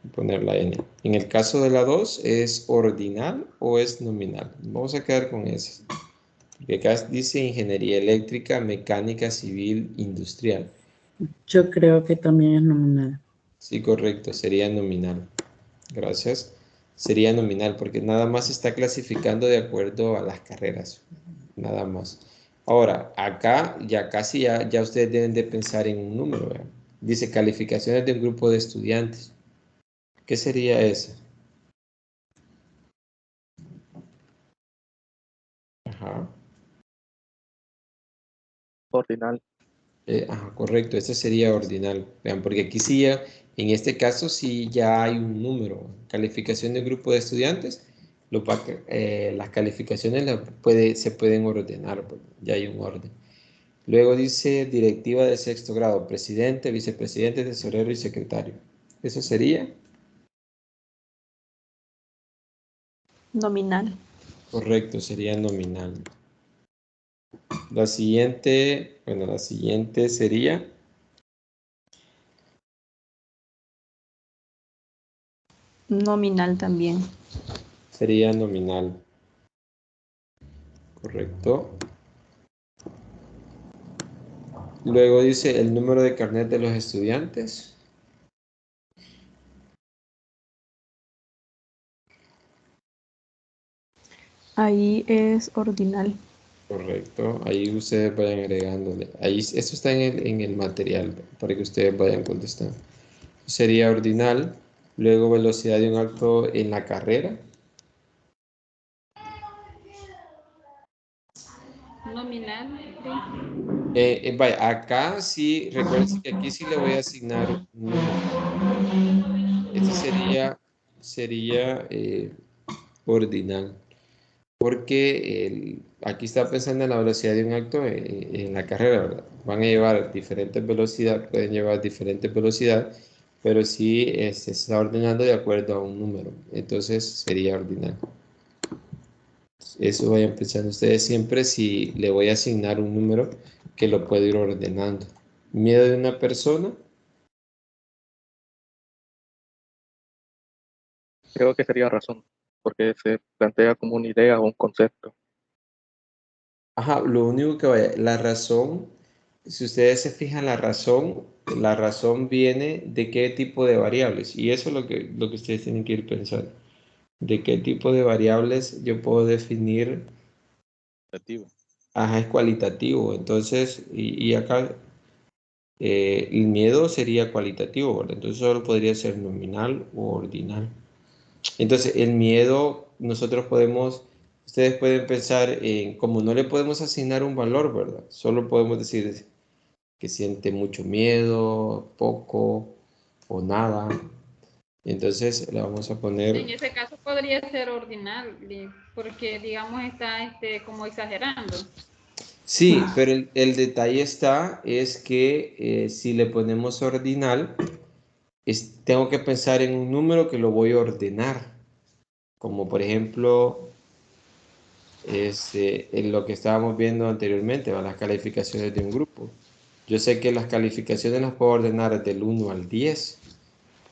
S2: Voy a poner la N. En el caso de la 2, ¿es ordinal o es nominal? Vamos a quedar con ese. Porque acá dice ingeniería eléctrica, mecánica civil, industrial.
S5: Yo creo que también es nominal.
S2: Sí, correcto, sería nominal. Gracias. Sería nominal porque nada más está clasificando de acuerdo a las carreras. Nada más. Ahora, acá ya casi ya ustedes deben de pensar en un número, ¿verdad? Dice calificaciones de un grupo de estudiantes. ¿Qué sería eso? Ajá.
S8: Ordinal.
S2: Ajá, correcto, este sería ordinal. Vean, porque aquí sí ya, en este caso sí ya hay un número. Calificación de un grupo de estudiantes, las calificaciones se pueden ordenar, pues, ya hay un orden. Luego dice directiva de sexto grado, presidente, vicepresidente, tesorero y secretario. ¿Eso sería?
S3: Nominal.
S2: Correcto, sería nominal. La siguiente sería
S3: Nominal también.
S2: sería nominal. Correcto. Luego dice el número de carnet de los estudiantes.
S3: Ahí es ordinal.
S2: Correcto. Ahí ustedes vayan agregándole. Ahí, esto está en el material para que ustedes vayan contestando. Sería ordinal. Luego velocidad de un auto en la carrera.
S1: Nominal.
S2: Vaya, acá sí, recuerden que aquí sí le voy a asignar un número. Este sería ordinal. Porque aquí está pensando en la velocidad de un auto en la carrera, ¿verdad? Van a llevar diferentes velocidades, pueden llevar diferentes velocidades, pero sí se está ordenando de acuerdo a un número. Entonces sería ordinal. Eso vayan pensando ustedes siempre si le voy a asignar un número que lo puedo ir ordenando. Miedo de una persona.
S8: Creo que sería razón, porque se plantea como una idea o un concepto.
S2: Ajá, lo único que vaya, la razón, si ustedes se fijan, la razón viene de qué tipo de variables. Y eso es lo que ustedes tienen que ir pensando. De qué tipo de variables yo puedo definir.
S4: Cualitativo.
S2: Ajá, es cualitativo. Entonces, y acá el miedo sería cualitativo, ¿verdad? Entonces solo podría ser nominal o ordinal. Entonces, el miedo, ustedes pueden pensar en, como no le podemos asignar un valor, ¿verdad? Solo podemos decir que siente mucho miedo, poco o nada. Entonces, le vamos a
S1: En
S2: poner,
S1: ese caso podría ser ordinal, porque digamos está como exagerando.
S2: sí, pero el detalle es que si le ponemos ordinal, tengo que pensar en un número que lo voy a ordenar. Como por ejemplo, en lo que estábamos viendo anteriormente, ¿va? Las calificaciones de un grupo. Yo sé que las calificaciones las puedo ordenar del 1 al 10,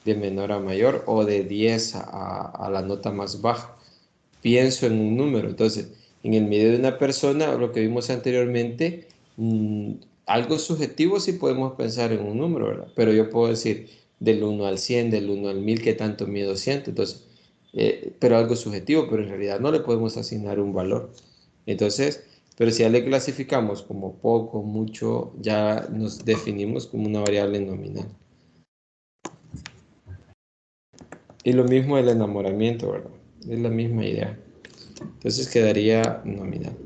S2: de menor a mayor, o de 10 a la nota más baja. Pienso en un número. Entonces, en el medio de una persona, lo que vimos anteriormente, algo subjetivo sí podemos pensar en un número, ¿verdad? Pero yo puedo decir del 1 al 100, del 1 al 1000, qué tanto miedo siento. Entonces, pero algo subjetivo, pero en realidad no le podemos asignar un valor. Entonces, pero si ya le clasificamos como poco, mucho, ya nos definimos como una variable nominal. Y lo mismo el enamoramiento, ¿verdad? Es la misma idea. Entonces quedaría nominal.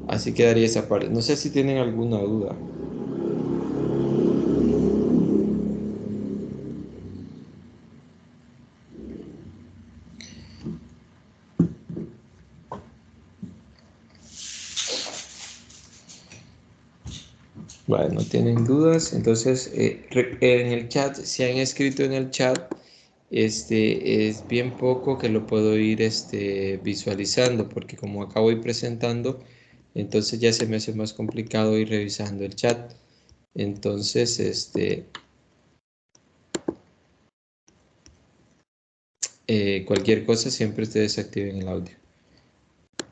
S2: Así quedaría esa parte. No sé si tienen alguna duda. Bueno, no tienen dudas. Entonces, en el chat, si han escrito en el chat, es bien poco que lo puedo ir visualizando, porque como acá voy presentando, entonces ya se me hace más complicado ir revisando el chat. Entonces, cualquier cosa siempre ustedes activen el audio.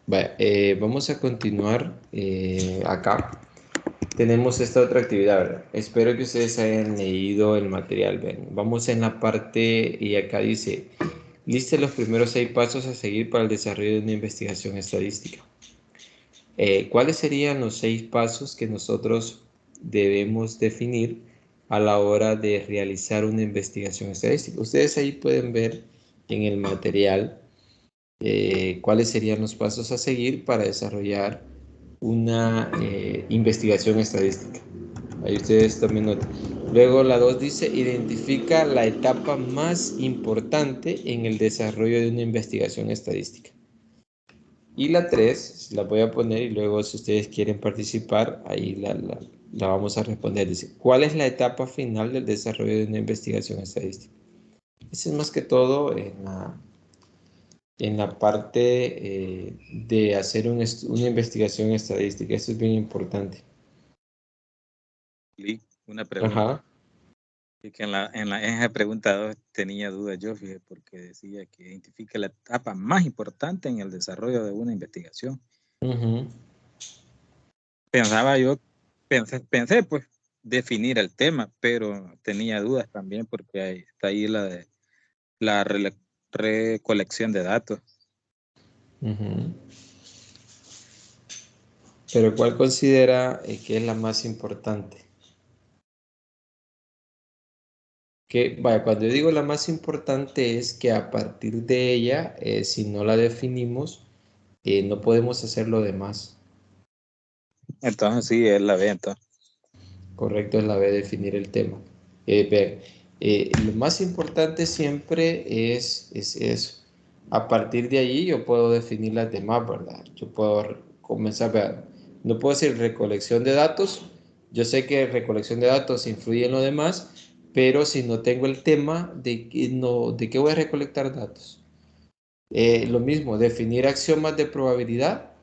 S2: Vaya, vamos a continuar acá. Tenemos esta otra actividad, ¿verdad? Espero que ustedes hayan leído el material. Ven, vamos en la parte, y acá dice, liste los primeros 6 pasos a seguir para el desarrollo de una investigación estadística. ¿Cuáles serían los 6 pasos que nosotros debemos definir a la hora de realizar una investigación estadística? Ustedes ahí pueden ver en el material cuáles serían los pasos a seguir para desarrollar una investigación estadística. Ahí ustedes también notan. Luego la 2 dice, identifica la etapa más importante en el desarrollo de una investigación estadística. Y la 3, la voy a poner y luego si ustedes quieren participar, ahí la vamos a responder. Dice, ¿cuál es la etapa final del desarrollo de una investigación estadística? Eso es más que todo en la parte de hacer una investigación estadística. Esto es bien importante.
S4: Una pregunta.
S2: Ajá.
S4: Y que en esa pregunta 2 tenía dudas yo, fíjate, porque decía que identifique la etapa más importante en el desarrollo de una investigación. Pensaba yo, pensé pues definir el tema, pero tenía dudas también porque está ahí la recolección de datos.
S2: Pero ¿cuál considera que es la más importante? Vaya, cuando yo digo la más importante es que a partir de ella, si no la definimos, no podemos hacer lo demás.
S4: Entonces sí, es la B, entonces.
S2: Correcto, es la B, definir el tema. Lo más importante siempre es eso. A partir de ahí yo puedo definir las demás, ¿verdad? Yo puedo comenzar, ¿verdad? No puedo decir recolección de datos. Yo sé que recolección de datos influye en lo demás, pero si no tengo el tema, ¿de qué voy a recolectar datos? Lo mismo, definir axiomas de probabilidad.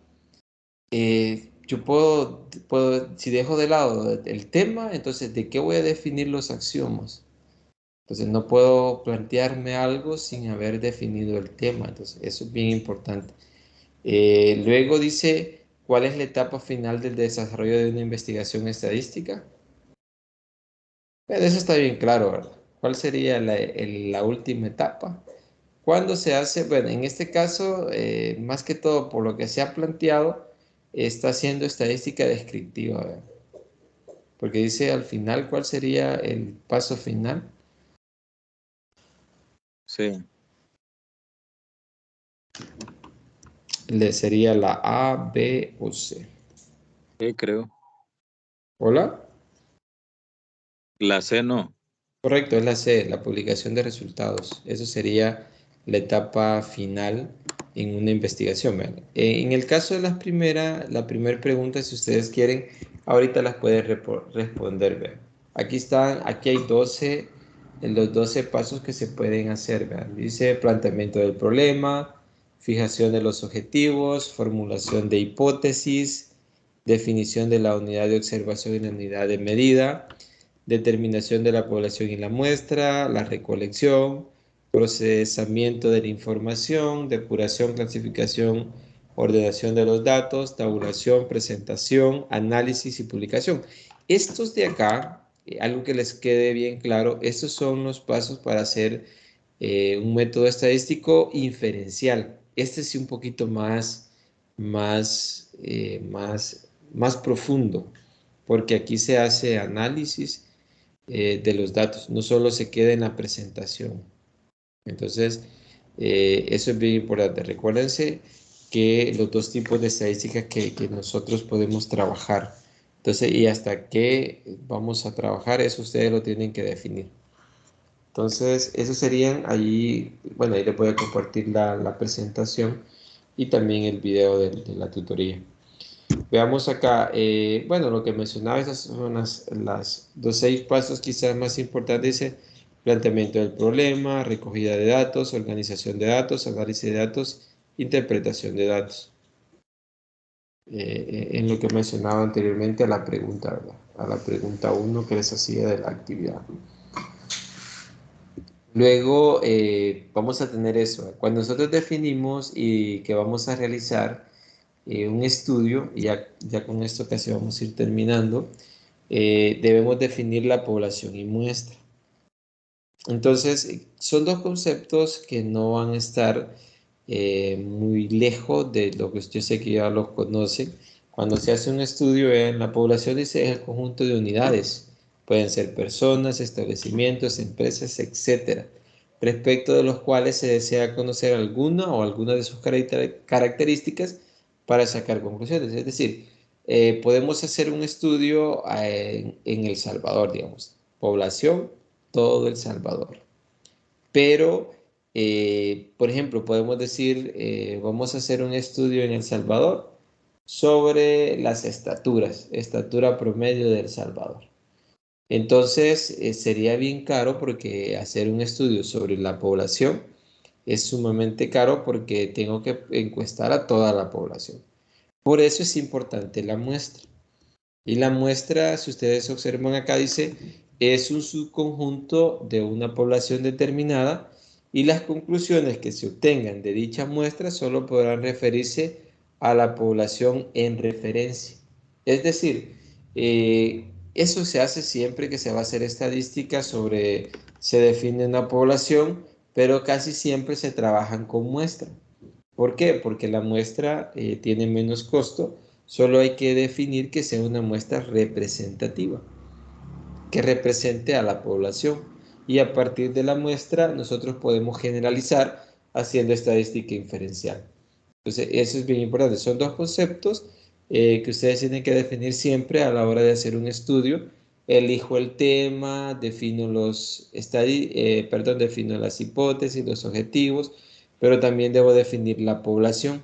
S2: Yo puedo, si dejo de lado el tema, entonces, ¿de qué voy a definir los axiomas? Entonces, no puedo plantearme algo sin haber definido el tema. Entonces, eso es bien importante. Luego dice, ¿cuál es la etapa final del desarrollo de una investigación estadística? Pero eso está bien claro, ¿verdad? ¿Cuál sería la última etapa? ¿Cuándo se hace? Bueno, en este caso, más que todo por lo que se ha planteado, está haciendo estadística descriptiva, ¿verdad? Porque dice al final, ¿cuál sería el paso final?
S4: Sí.
S2: Sería la A, B o C.
S4: Sí, creo.
S2: ¿Hola?
S4: La C no.
S2: Correcto, es la C, la publicación de resultados. Eso sería la etapa final en una investigación, ¿verdad? En el caso de la primera pregunta, si ustedes quieren, ahorita las pueden responder, ¿verdad? Aquí hay 12, los 12 pasos que se pueden hacer, ¿verdad? Dice planteamiento del problema, fijación de los objetivos, formulación de hipótesis, definición de la unidad de observación y la unidad de medida, determinación de la población y la muestra, la recolección, procesamiento de la información, depuración, clasificación, ordenación de los datos, tabulación, presentación, análisis y publicación. Estos de acá, algo que les quede bien claro, estos son los pasos para hacer un método estadístico inferencial. Este sí un poquito más profundo, porque aquí se hace análisis de los datos, no solo se queda en la presentación. Entonces, eso es bien importante. Recuérdense que los dos tipos de estadísticas que nosotros podemos trabajar. Entonces, y hasta qué vamos a trabajar, eso ustedes lo tienen que definir. Entonces, esos serían allí, bueno, ahí les voy a compartir la presentación y también el video de la tutoría. Veamos acá, bueno, lo que mencionaba, esas son los 6 pasos quizás más importantes. Dice, planteamiento del problema, recogida de datos, organización de datos, análisis de datos, interpretación de datos. En lo que mencionaba anteriormente a la pregunta, ¿verdad? A la pregunta 1 que les hacía de la actividad. Luego vamos a tener eso. Cuando nosotros definimos y que vamos a realizar un estudio, y ya con esto casi vamos a ir terminando, debemos definir la población y muestra. Entonces, son dos conceptos que no van a estar muy lejos de lo que yo sé que ya los conocen. Cuando se hace un estudio en la población, dice es el conjunto de unidades. Pueden ser personas, establecimientos, empresas, etcétera, respecto de los cuales se desea conocer alguna o alguna de sus características para sacar conclusiones. Es decir, podemos hacer un estudio en El Salvador, digamos, población, todo El Salvador. Pero, por ejemplo, podemos decir, vamos a hacer un estudio en El Salvador sobre las estaturas, estatura promedio de El Salvador. Entonces, sería bien caro porque hacer un estudio sobre la población es sumamente caro porque tengo que encuestar a toda la población. Por eso es importante la muestra. Y la muestra, si ustedes observan acá, dice, es un subconjunto de una población determinada y las conclusiones que se obtengan de dicha muestra solo podrán referirse a la población en referencia. Es decir, eso se hace siempre que se va a hacer estadística sobre, se define una población, pero casi siempre se trabajan con muestra. ¿Por qué? Porque la muestra tiene menos costo. Solo hay que definir que sea una muestra representativa, que represente a la población. Y a partir de la muestra nosotros podemos generalizar haciendo estadística inferencial. Entonces, eso es bien importante. Son dos conceptos que ustedes tienen que definir siempre a la hora de hacer un estudio. Elijo el tema, defino defino las hipótesis, los objetivos, pero también debo definir la población,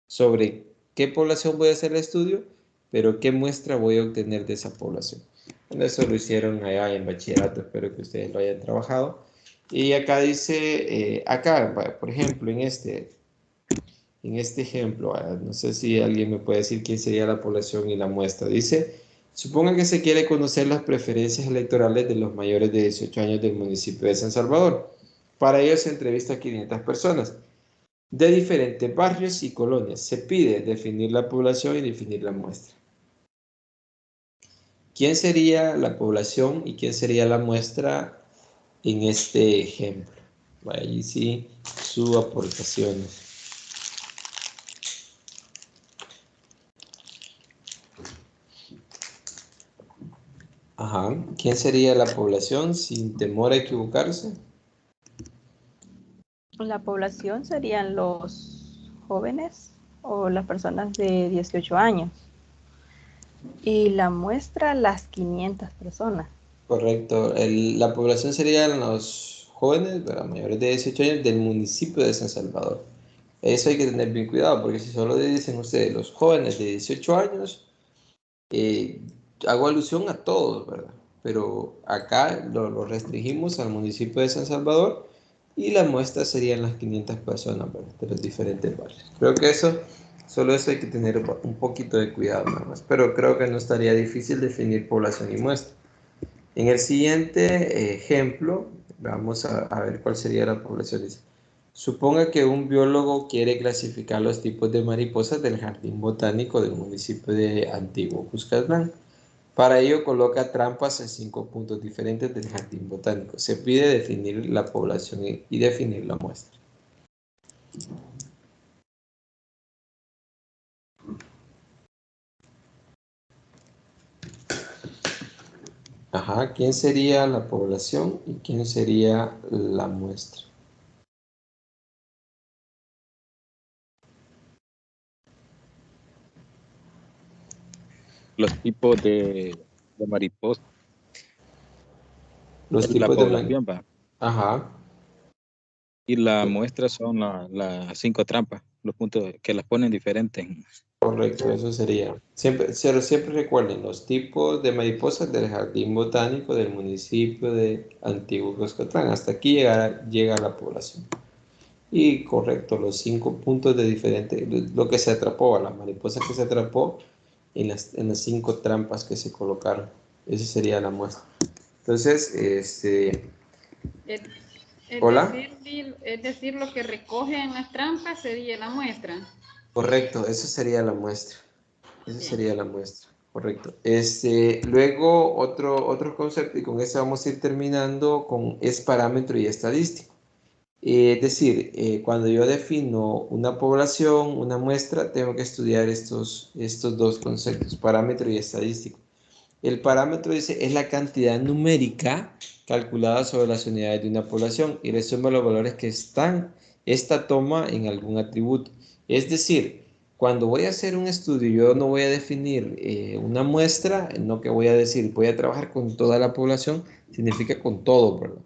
S2: sobre qué población voy a hacer el estudio, pero qué muestra voy a obtener de esa población. Bueno, eso lo hicieron allá en bachillerato, espero que ustedes lo hayan trabajado. Y acá dice, por ejemplo, en este ejemplo, no sé si alguien me puede decir quién sería la población y la muestra. Dice, suponga que se quiere conocer las preferencias electorales de los mayores de 18 años del municipio de San Salvador. Para ello se entrevista a 500 personas de diferentes barrios y colonias. Se pide definir la población y definir la muestra. ¿Quién sería la población y quién sería la muestra en este ejemplo? Ahí sí, sus aportaciones. Ajá. ¿Quién sería la población sin temor a equivocarse?
S3: La población serían los jóvenes o las personas de 18 años. Y la muestra, las 500 personas.
S2: Correcto. La población serían los jóvenes, mayores de 18 años del municipio de San Salvador. Eso hay que tener bien cuidado, porque si solo dicen ustedes los jóvenes de 18 años, hago alusión a todos, ¿verdad? Pero acá lo restringimos al municipio de San Salvador y la muestra serían las 500 personas, ¿verdad? De los diferentes barrios. Creo que solo eso hay que tener un poquito de cuidado nada más, pero creo que no estaría difícil definir población y muestra. En el siguiente ejemplo, vamos a ver cuál sería la población. Dice, suponga que un biólogo quiere clasificar los tipos de mariposas del jardín botánico del municipio de Antiguo Cuscatlán. Para ello coloca trampas en 5 puntos diferentes del jardín botánico. Se pide definir la población y definir la muestra. Ajá, ¿quién sería la población y quién sería la muestra?
S4: Los tipos de mariposas.
S2: Los
S4: Es la
S2: tipos de...
S4: población, va.
S2: Ajá.
S4: Y la muestra son las 5 trampas, los puntos que las ponen diferentes
S2: Correcto, eso sería. Siempre recuerden los tipos de mariposas del jardín botánico del municipio de Antiguo Cuscatlán. Hasta aquí llega la población. Y correcto, los 5 puntos de diferente, lo que se atrapó, a las mariposas que se atrapó en las 5 trampas que se colocaron. Esa sería la muestra. Entonces,
S1: Es,
S2: hola.
S1: es decir, lo que recoge en las trampas sería la muestra.
S2: Correcto, eso sería la muestra. Esa
S1: Bien.
S2: sería la muestra, correcto. Luego, otro concepto, y con eso vamos a ir terminando, es parámetro y estadístico. Es decir, cuando yo defino una población, una muestra, tengo que estudiar estos dos conceptos, parámetro y estadístico. El parámetro dice, es la cantidad numérica calculada sobre las unidades de una población y resume los valores que esta toma en algún atributo. Es decir, cuando voy a hacer un estudio, yo no voy a definir una muestra, no que voy a decir, voy a trabajar con toda la población, significa con todo, ¿verdad?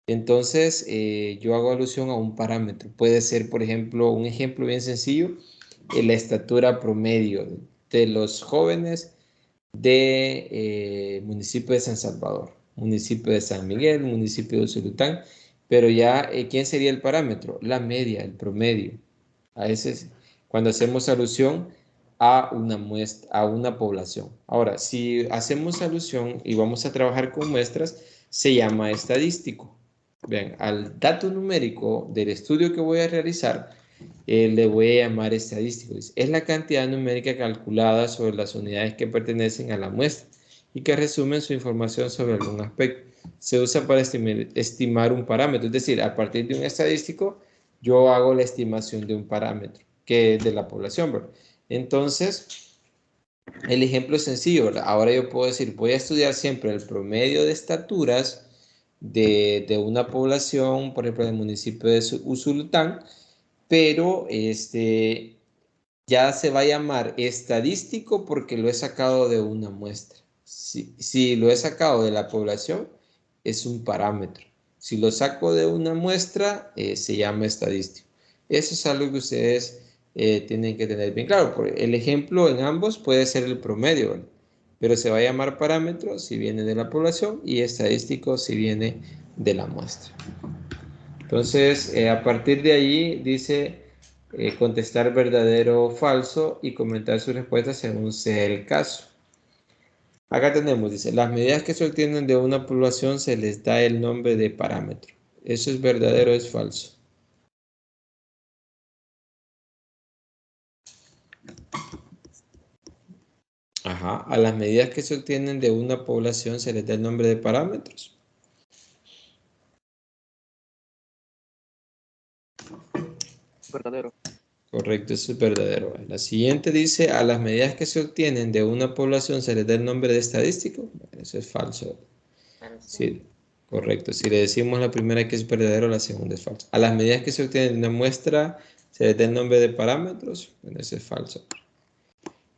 S2: Entonces, yo hago alusión a un parámetro. Puede ser, por ejemplo, un ejemplo bien sencillo, la estatura promedio de los jóvenes de municipio de San Salvador, municipio de San Miguel, municipio de Usulután, pero ya, ¿quién sería el parámetro? La media, el promedio. A ese, cuando hacemos alusión a una muestra, a una población. Ahora, si hacemos alusión y vamos a trabajar con muestras, se llama estadístico. Vean, al dato numérico del estudio que voy a realizar, le voy a llamar estadístico. Es la cantidad numérica calculada sobre las unidades que pertenecen a la muestra y que resumen su información sobre algún aspecto. Se usa para estimar un parámetro, es decir, a partir de un estadístico, yo hago la estimación de un parámetro, que es de la población, ¿verdad? Entonces, el ejemplo es sencillo, ¿verdad? Ahora yo puedo decir, voy a estudiar siempre el promedio de estaturas de una población, por ejemplo, del municipio de Usulután, pero ya se va a llamar estadístico porque lo he sacado de una muestra. Si lo he sacado de la población, es un parámetro. Si lo saco de una muestra, se llama estadístico. Eso es algo que ustedes tienen que tener bien claro. El ejemplo en ambos puede ser el promedio, ¿verdad? Pero se va a llamar parámetro si viene de la población y estadístico si viene de la muestra. Entonces, a partir de ahí dice contestar verdadero o falso y comentar su respuesta según sea el caso. Acá tenemos, dice, las medidas que se obtienen de una población se les da el nombre de parámetro. ¿Eso es verdadero o es falso? Ajá, a las medidas que se obtienen de una población se les da el nombre de parámetros.
S8: Verdadero.
S2: Correcto, eso es verdadero. La siguiente dice, a las medidas que se obtienen de una población se les da el nombre de estadístico. Eso es falso. Sí, correcto. Si le decimos la primera que es verdadero, la segunda es falsa. A las medidas que se obtienen de una muestra se les da el nombre de parámetros. Bueno, eso es falso.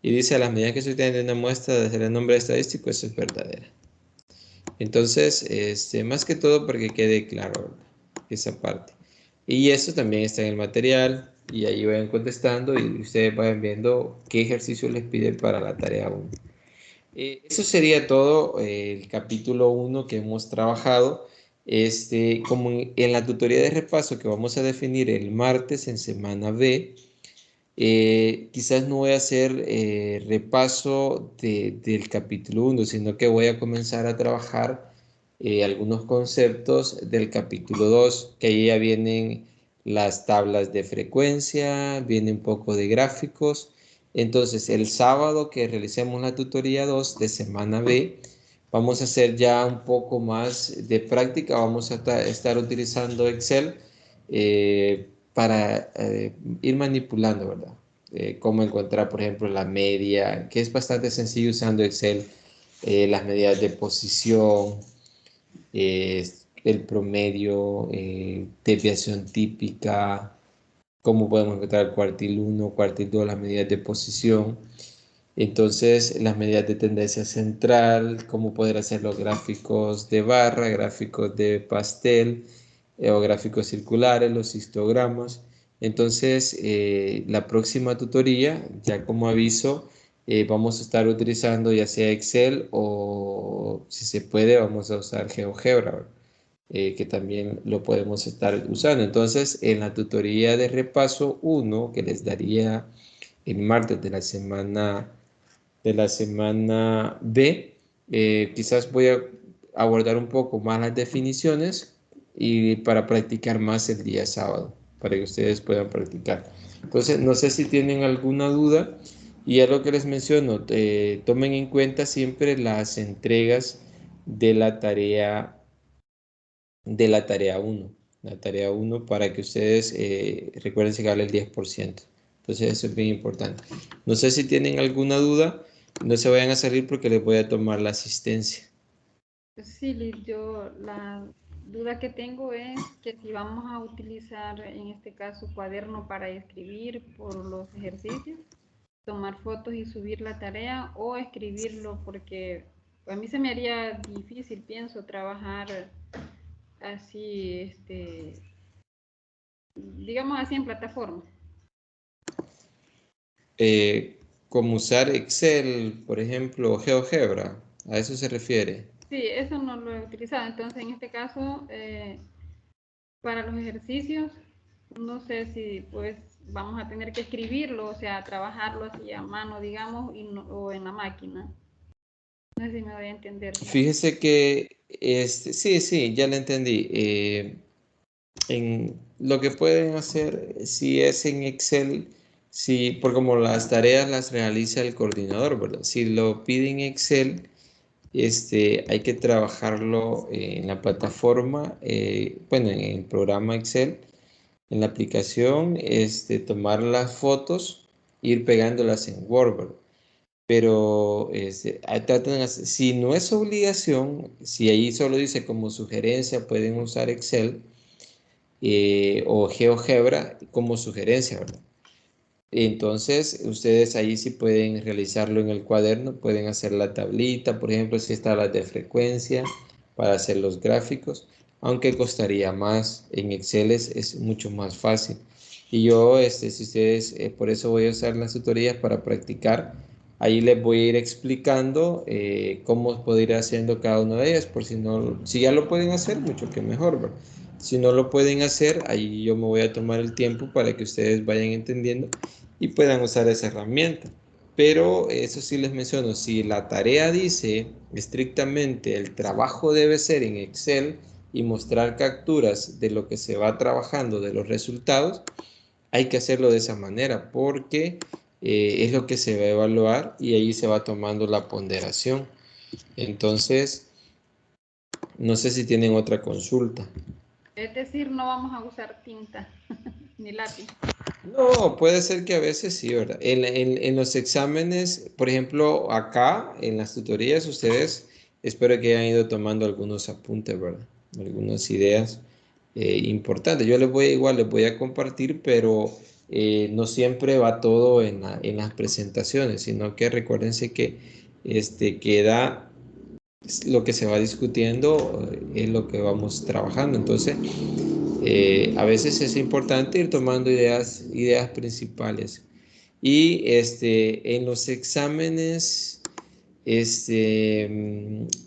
S2: Y dice, a las medidas que se obtienen de una muestra se les da el nombre de estadístico, eso es verdadera. Entonces, más que todo porque quede claro esa parte. Y eso también está en el material y ahí vayan contestando y ustedes vayan viendo qué ejercicio les pide para la tarea 1. Eso sería todo el capítulo 1 que hemos trabajado. Como en la tutoría de repaso que vamos a definir el martes en semana B, quizás no voy a hacer repaso del capítulo 1, sino que voy a comenzar a trabajar algunos conceptos del capítulo 2, que ahí ya vienen las tablas de frecuencia, viene un poco de gráficos. Entonces, el sábado que realicemos la tutoría 2 de semana B, vamos a hacer ya un poco más de práctica, vamos a estar utilizando Excel para ir manipulando, ¿verdad? Cómo encontrar, por ejemplo, la media, que es bastante sencillo usando Excel, las medidas de posición, el promedio, desviación típica, cómo podemos encontrar el cuartil 1, cuartil 2, las medidas de posición. Entonces, las medidas de tendencia central, cómo poder hacer los gráficos de barra, gráficos de pastel o gráficos circulares, los histogramas. Entonces, la próxima tutoría, ya como aviso, vamos a estar utilizando ya sea Excel o si se puede, vamos a usar GeoGebra, ¿verdad? Que también lo podemos estar usando. Entonces, en la tutoría de repaso 1, que les daría el martes de la semana B, quizás voy a abordar un poco más las definiciones y para practicar más el día sábado, para que ustedes puedan practicar. Entonces, no sé si tienen alguna duda y es lo que les menciono, tomen en cuenta siempre las entregas de la tarea 1. La tarea 1 para que ustedes recuerden sacarle el 10%. Entonces eso es bien importante. No sé si tienen alguna duda, no se vayan a salir porque les voy a tomar la asistencia.
S1: Sí, Liz, yo la duda que tengo es que si vamos a utilizar en este caso cuaderno para escribir por los ejercicios, tomar fotos y subir la tarea o escribirlo porque a mí se me haría difícil, pienso, trabajar así, digamos así en plataforma.
S2: Como usar Excel, por ejemplo, o GeoGebra, a eso se refiere.
S1: Sí, eso no lo he utilizado. Entonces, en este caso, para los ejercicios, no sé si pues vamos a tener que escribirlo, o sea, trabajarlo así a mano, digamos, o en la máquina. No sé si me voy a entender.
S2: Fíjese que, sí, ya lo entendí. Lo que pueden hacer, si es en Excel, si, por como las tareas las realiza el coordinador, ¿verdad? Si lo pide en Excel, hay que trabajarlo en la plataforma, bueno, en el programa Excel, en la aplicación, tomar las fotos, ir pegándolas en Word, ¿verdad? Pero ahí si no es obligación, si ahí solo dice como sugerencia, pueden usar Excel o GeoGebra como sugerencia, ¿verdad? Entonces, ustedes ahí sí pueden realizarlo en el cuaderno, pueden hacer la tablita, por ejemplo, si está la de frecuencia para hacer los gráficos, aunque costaría más. En Excel es mucho más fácil. Y yo, si ustedes, por eso voy a usar las tutorías para practicar. Ahí les voy a ir explicando cómo poder ir haciendo cada una de ellas, por si no, si ya lo pueden hacer, mucho que mejor, ¿verdad? Si no lo pueden hacer, ahí yo me voy a tomar el tiempo para que ustedes vayan entendiendo y puedan usar esa herramienta. Pero eso sí les menciono, si la tarea dice estrictamente el trabajo debe ser en Excel y mostrar capturas de lo que se va trabajando, de los resultados, hay que hacerlo de esa manera porque es lo que se va a evaluar y ahí se va tomando la ponderación. Entonces, no sé si tienen otra consulta.
S1: Es decir, no vamos a usar tinta ni lápiz.
S2: No, puede ser que a veces sí, ¿verdad? En los exámenes, por ejemplo, acá en las tutorías, ustedes espero que hayan ido tomando algunos apuntes, ¿verdad? Algunas ideas importantes. Yo les voy a compartir, pero no siempre va todo en las presentaciones, sino que recuérdense que queda lo que se va discutiendo, es lo que vamos trabajando. Entonces, a veces es importante ir tomando ideas principales. Y en los exámenes,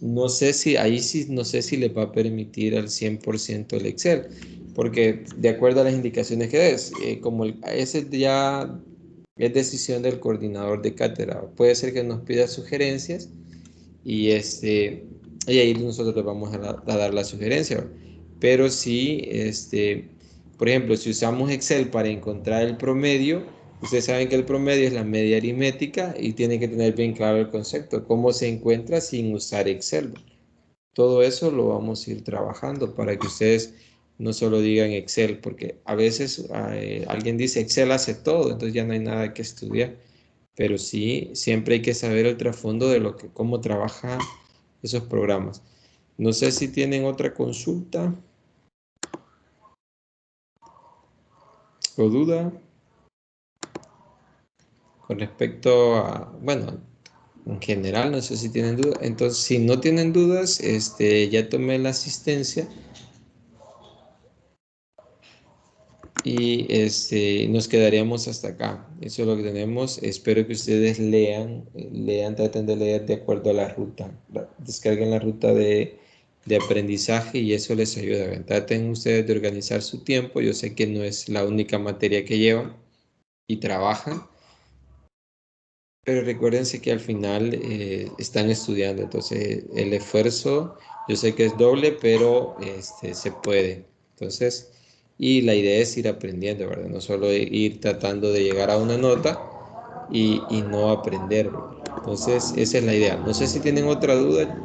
S2: no sé si, ahí sí, no sé si les va a permitir al 100% el Excel, porque de acuerdo a las indicaciones que des, como ese ya es decisión del coordinador de cátedra, puede ser que nos pida sugerencias y, y ahí nosotros le vamos a dar la sugerencia, ¿verdad? Pero sí, por ejemplo, si usamos Excel para encontrar el promedio, ustedes saben que el promedio es la media aritmética y tienen que tener bien claro el concepto, cómo se encuentra sin usar Excel. Todo eso lo vamos a ir trabajando para que ustedes no solo digan Excel, porque a veces alguien dice Excel hace todo, entonces ya no hay nada que estudiar. Pero sí, siempre hay que saber el trasfondo de cómo trabaja esos programas. No sé si tienen otra consulta o duda con respecto a, bueno, en general, no sé si tienen dudas. Entonces, si no tienen dudas, ya tomé la asistencia. Y nos quedaríamos hasta acá. Eso es lo que tenemos. Espero que ustedes lean, traten de leer de acuerdo a la ruta. Descarguen la ruta de aprendizaje y eso les ayuda. Traten ustedes de organizar su tiempo. Yo sé que no es la única materia que llevan y trabajan, pero recuérdense que al final están estudiando. Entonces el esfuerzo, yo sé que es doble, pero se puede. Entonces, y la idea es ir aprendiendo, ¿verdad? No solo ir tratando de llegar a una nota y no aprender, ¿verdad? Entonces, esa es la idea. No sé si tienen otra duda.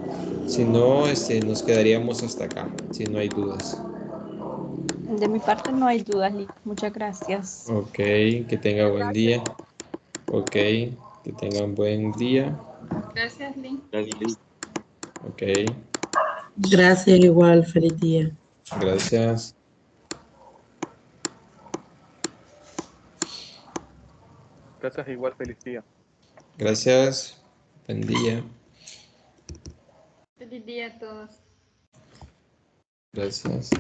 S2: Si no, nos quedaríamos hasta acá, si no hay dudas.
S3: De mi parte no hay dudas, Lick. Muchas gracias.
S2: Ok, que tenga buen día. Ok, que tengan buen día.
S1: Gracias, Lynn.
S2: Ok,
S5: Gracias igual, feliz día.
S2: gracias.
S8: Gracias, igual, feliz día.
S2: Gracias. Buen día.
S1: Feliz día a todos.
S2: Gracias.